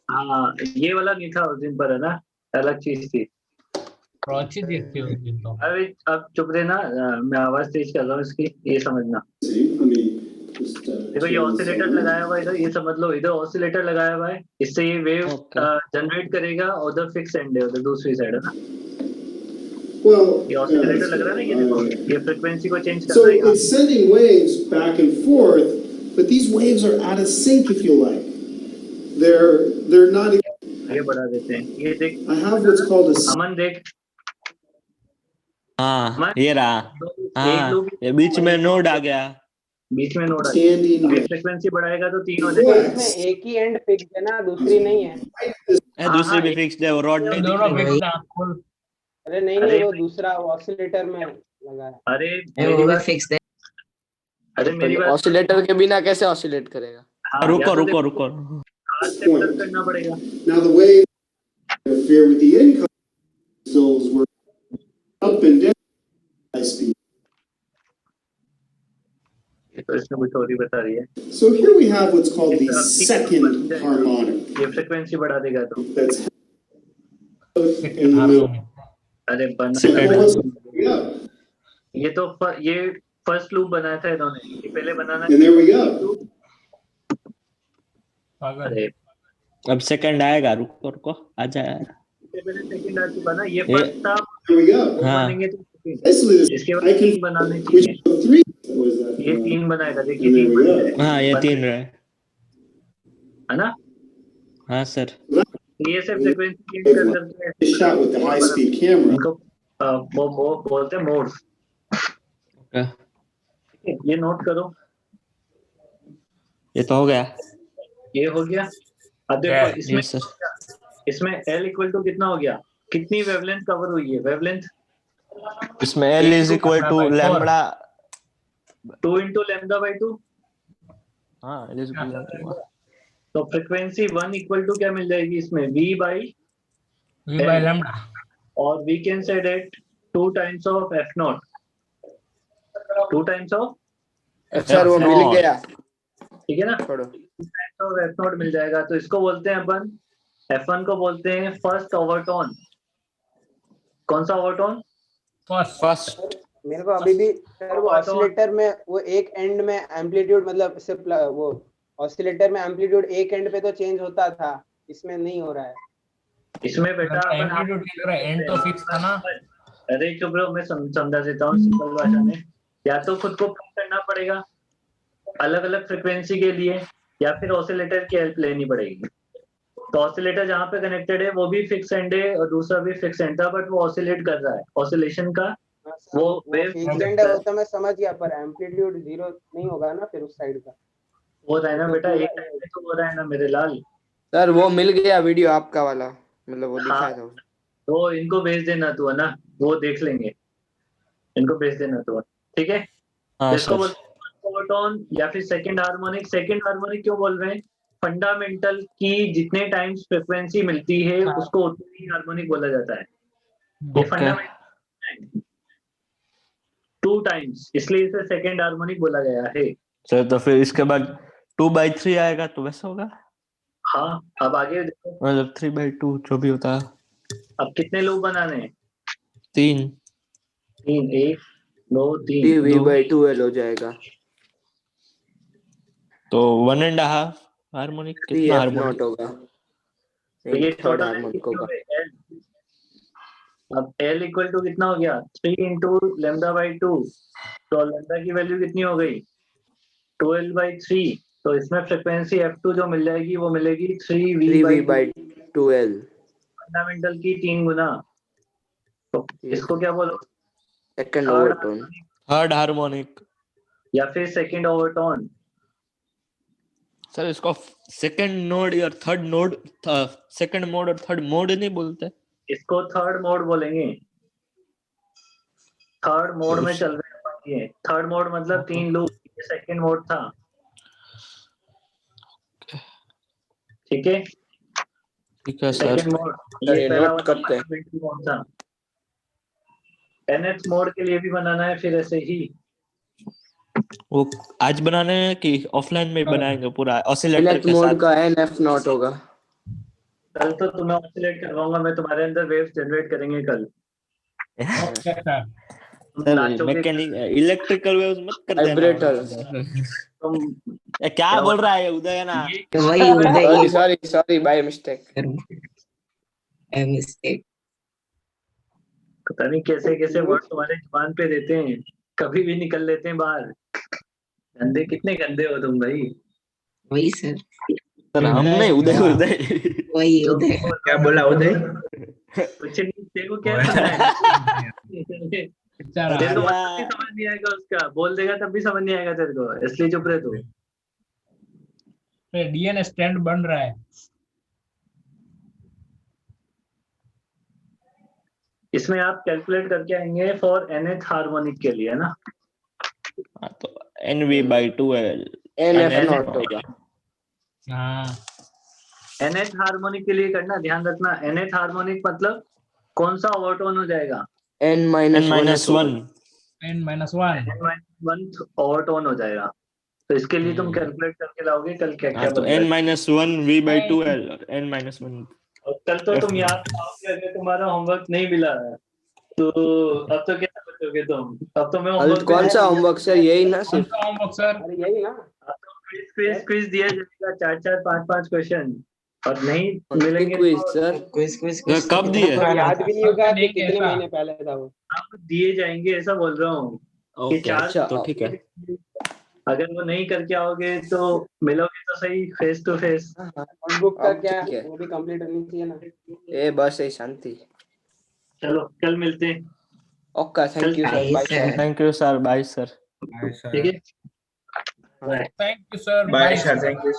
हाँ ये वाला नहीं था उस दिन पर, है ना, अलग चीज थी। और अच्छी देखती हो दिन तो। अरे अब चुप रहना, मैं आवाज तेज कर रहा हूँ इसकी, ये समझना। देखो ये ऑसिलेटर लगाया हुआ है इधर, ये समझ लो इधर ऑसिलेटर लगाया हुआ है, इससे ये वेव जनरेट करेगा, और उधर फिक्स एंड है उधर दूसरी साइड, है ना। ये ऑसिलेटर लग रहा है ना, ये देखो ये फ्रीक्वेंसी को चेंज कर So रहा है यहाँ। it's sending waves back and forth, but these waves are out of sync, if you like. They're not. ये बढ़ा देते हैं, ये देख। I have what's called a. अमन देख। हाँ ये रहा। एक हाँ लूप ये बीच में नोड आ गया। बीच में नोड आ गया। Standing. फ्रीक्वेंसी बढ़ाएगा तो 3 हो वो जाएगा। इसमें एक ही एंड फिक्स है ना, दूसरी नहीं है। दूसरी भी फिक्स्ड है, वो रॉड नहीं दिख दोनों रही। फिक्स है खोल। अरे नहीं अरे नहीं, वो दूसरा ऑसिलेटर में लगा है। अरे वो मेरी भी बात, फिक्स है। अरे मेरी बात। ऑसिलेटर के बिना कैसे ऑसिलेट करेगा? हाँ, रुको या तो रुको देखो, रुको। हाथ से प्लग करना पड़ेगा। Now the waves interfere with the income cells were up and down high speed. तो इसमें कुछ और ही बता रही है। So here we have what's called the second harmonic. ये फ्रीक्वेंसी बढ़ा देगा तो। That's in the middle. अरे बना। Yeah. ये तो ये फर्स्ट लूप बनाया था इन्होंने, ये पहले बनाना। And there we go. अरे अब सेकंड आएगा, रुको रुको आ जाएगा। पहले सेकंड आ चुका ना, ये फर्स्ट था। Here we go. हाँ बनेंगे तो Basically, this इसके बाद I can 3 बनाने we चाहिए। show 3. What was that? ये 3 बनाएगा, देखिए And there 3 we बन गए, go. हाँ ये 3 रहे। है ना। हाँ सर। ये से फ्रीक्वेंसी चेंज कर करके This shot with the high speed camera. इनको वो बोलते हैं मोड्स। ये नोट करो, ये तो हो गया। ये हो गया। अब देखो इसमें यस सर। इसमें L इक्वल टू कितना हो गया, कितनी वेवलेंथ कवर हुई है, वेवलेंथ इसमें L is equal to lambda 2 into lambda by 2। हाँ L इज इक्वल टू, तो फ्रीक्वेंसी 1 इक्वल टू क्या मिल जाएगी इसमें, V by लैम्बडा, और we can say that 2 times of f naught, 2 times of, अच्छा वो मिल गया, ठीक है ना, छोड़ो। 2 times of f नॉट मिल जाएगा। तो इसको बोलते हैं अपन, f1 को बोलते हैं फर्स्ट ओवरटोन। कौन सा ओवरटोन? फर्स्ट। मेरे को अभी भी सर वो ऑसिलेटर में वो एक एंड में एम्पलीट्यूड, मतलब सिर्फ वो ऑसिलेटर में एम्पलीट्यूड एक एंड पे तो चेंज होता था, इसमें नहीं हो रहा है। इसमें बेटा अपन एम्पलीट्यूड की तरह एंड तो फिक्स था ना। अरे चुप रहो, मैं समझा देता हूँ सिंपल भाषा में। या तो खुद को कम करना पड़ेगा अलग अलग फ्रीक्वेंसी के लिए, या फिर ऑसिलेटर की हेल्प लेनी पड़ेगी। तो ऑसिलेटर जहाँ पे कनेक्टेड है वो भी फिक्स एंड है और दूसरा भी फिक्स एंड था, बट वो ऑसिलेट कर रहा है, ऑसिलेशन का वो वेव फिक्स एंड है वो तो मैं समझ गया, पर एम्पलीट्यूड जीरो नहीं होगा ना फिर उस साइड का। हो रहा है ना बेटा, एक टाइम पे तो हो रहा है ना मेरे लाल। सर वो मिल गया वीडियो आपका वाला, मतलब वो दिखाया था। तो इनको भेज देना तू, है ना, वो देख लेंगे, इनको भेज देना तू, ठीक है। इसको बोलते हैं ओवरटोन या फिर सेकंड हार्मोनिक। सेकंड हार्मोनिक क्यों बोल रहे हैं, फंडामेंटल की जितने टाइम्स फ्रीक्वेंसी मिलती है उसको उतनी ही हार्मोनिक बोला जाता है। ये Okay. फंडामेंटल 2 टाइम्स, इसलिए इसे सेकंड हार्मोनिक बोला गया है। सर तो फिर इसके बाद 2/3 आएगा तो वैसा होगा, हाँ, अब आगे देखो, मतलब 3/2 जो भी होता है। अब कितने लूप बनाने हैं? 3 3, 1 2 3 TV/2L हो जाएगा। तो 1.5 हार्मोनिक, कितना F0 हार्मोनिक होगा, तो ये थर्ड टोटल हार्मोनिक होगा। अब L इक्वल टू कितना हो गया? 3 इंटू λ/2, तो लैम्डा की वैल्यू कितनी हो गई? 12/3। तो इसमें फ्रिक्वेंसी F2 जो मिल जाएगी वो मिलेगी 3V/2L, फंडामेंटल की 3 गुना। तो इसको क्या बोलो? Second third overtone. Third harmonic. या फिर सेकंड ओवरटोन। सर इसको सेकंड नोड या थर्ड नोड, सेकंड मोड और थर्ड मोड नहीं बोलते? इसको थर्ड मोड बोलेंगे। थर्ड मोड में चल रहे हैं। थर्ड मोड मतलब 3 लूप, ये सेकंड मोड था। ठीक है, ठीक है सर। सेकंड मोड सर, ये ये पहला नोट करते हैं। मोड था। nth मोड के लिए भी बनाना है फिर ऐसे ही। वो आज बनाने हैं कि ऑफलाइन में बनाएंगे पूरा ऑसिलेटर nth के मोड साथ? का NF0 होगा। कल तो तुम्हें ऑसिलेट करवाऊंगा मैं, तुम्हारे अंदर वेव्स जनरेट करेंगे कल। तुम सर नाचोगे, मैकेनिक इलेक्ट्रिकल वेव्स मत कर देना। वाइब्रेटर। तुम ये क्या बोल रहा है उदय ना? वही उदय सॉरी बाय मिस्टेक। मिस्टेक। पता नहीं कैसे कैसे वर्ड तुम्हारे जुबान पे देते हैं, कभी भी निकल लेते हैं बाहर। गंदे, कितने गंदे हो तुम भाई। वही सर, सर हम नहीं, उदय उदय। वही जो उदय। क्या बोला उदय? कुछ नहीं, तेरे को क्या सुनना है? तेरे को मतलब भी समझ नहीं आएगा उसका, बोल देगा तब भी समझ नहीं आएगा तेरे को, इसलिए चुप रहे तू। डीएन स्टैंड बन रहा है। इसमें आप कैलकुलेट करके आएंगे फॉर nth हार्मोनिक के लिए ना। तो NV/2L NF0 होगा। हाँ, nth हार्मोनिक के लिए करना, ध्यान रखना nth हार्मोनिक मतलब कौन सा ओवरटोन हो जाएगा? N-1 n-1 ओवरटोन हो जाएगा। तो इसके लिए तुम कैलकुलेट करके लाओगे कल क्या क्या तो बनता है। N-1 V/2L और N-1। और कल तो तुम याद पाओगे अगर तुम्हारा होमवर्क नहीं मिला है तो अब तो क्या बचोगे तुम? अब तो मैं होमवर्क कौन सा होमवर्क सर? यही ना सिर्फ? Homework sir. अरे यही ना, अब तो क्विज दिया जाएगा, 4 5 क्वेश्चन, और नहीं मिलेंगे क्विज तो सर। क्विज कब दिए? याद भी नहीं होगा कि देंगे कितने ऐसा। महीने पहले था वो। अब दिए जाएंगे, ऐसा बोल रहा हूँ कि ओके, 4 अच्छा तो ठीक है। अगर वो नहीं करके आओगे तो मिलोगे तो सही फेस टू फेस। नोटबुक का अब क्या, ठीक है। वो भी कंप्लीट होनी चाहिए ना। ए बस ये शांति। चलो कल मिलते हैं। Okay, thank you sir, bye sir. Thank you sir, bye sir. ठीक है, thank you sir, bye sir, thank you.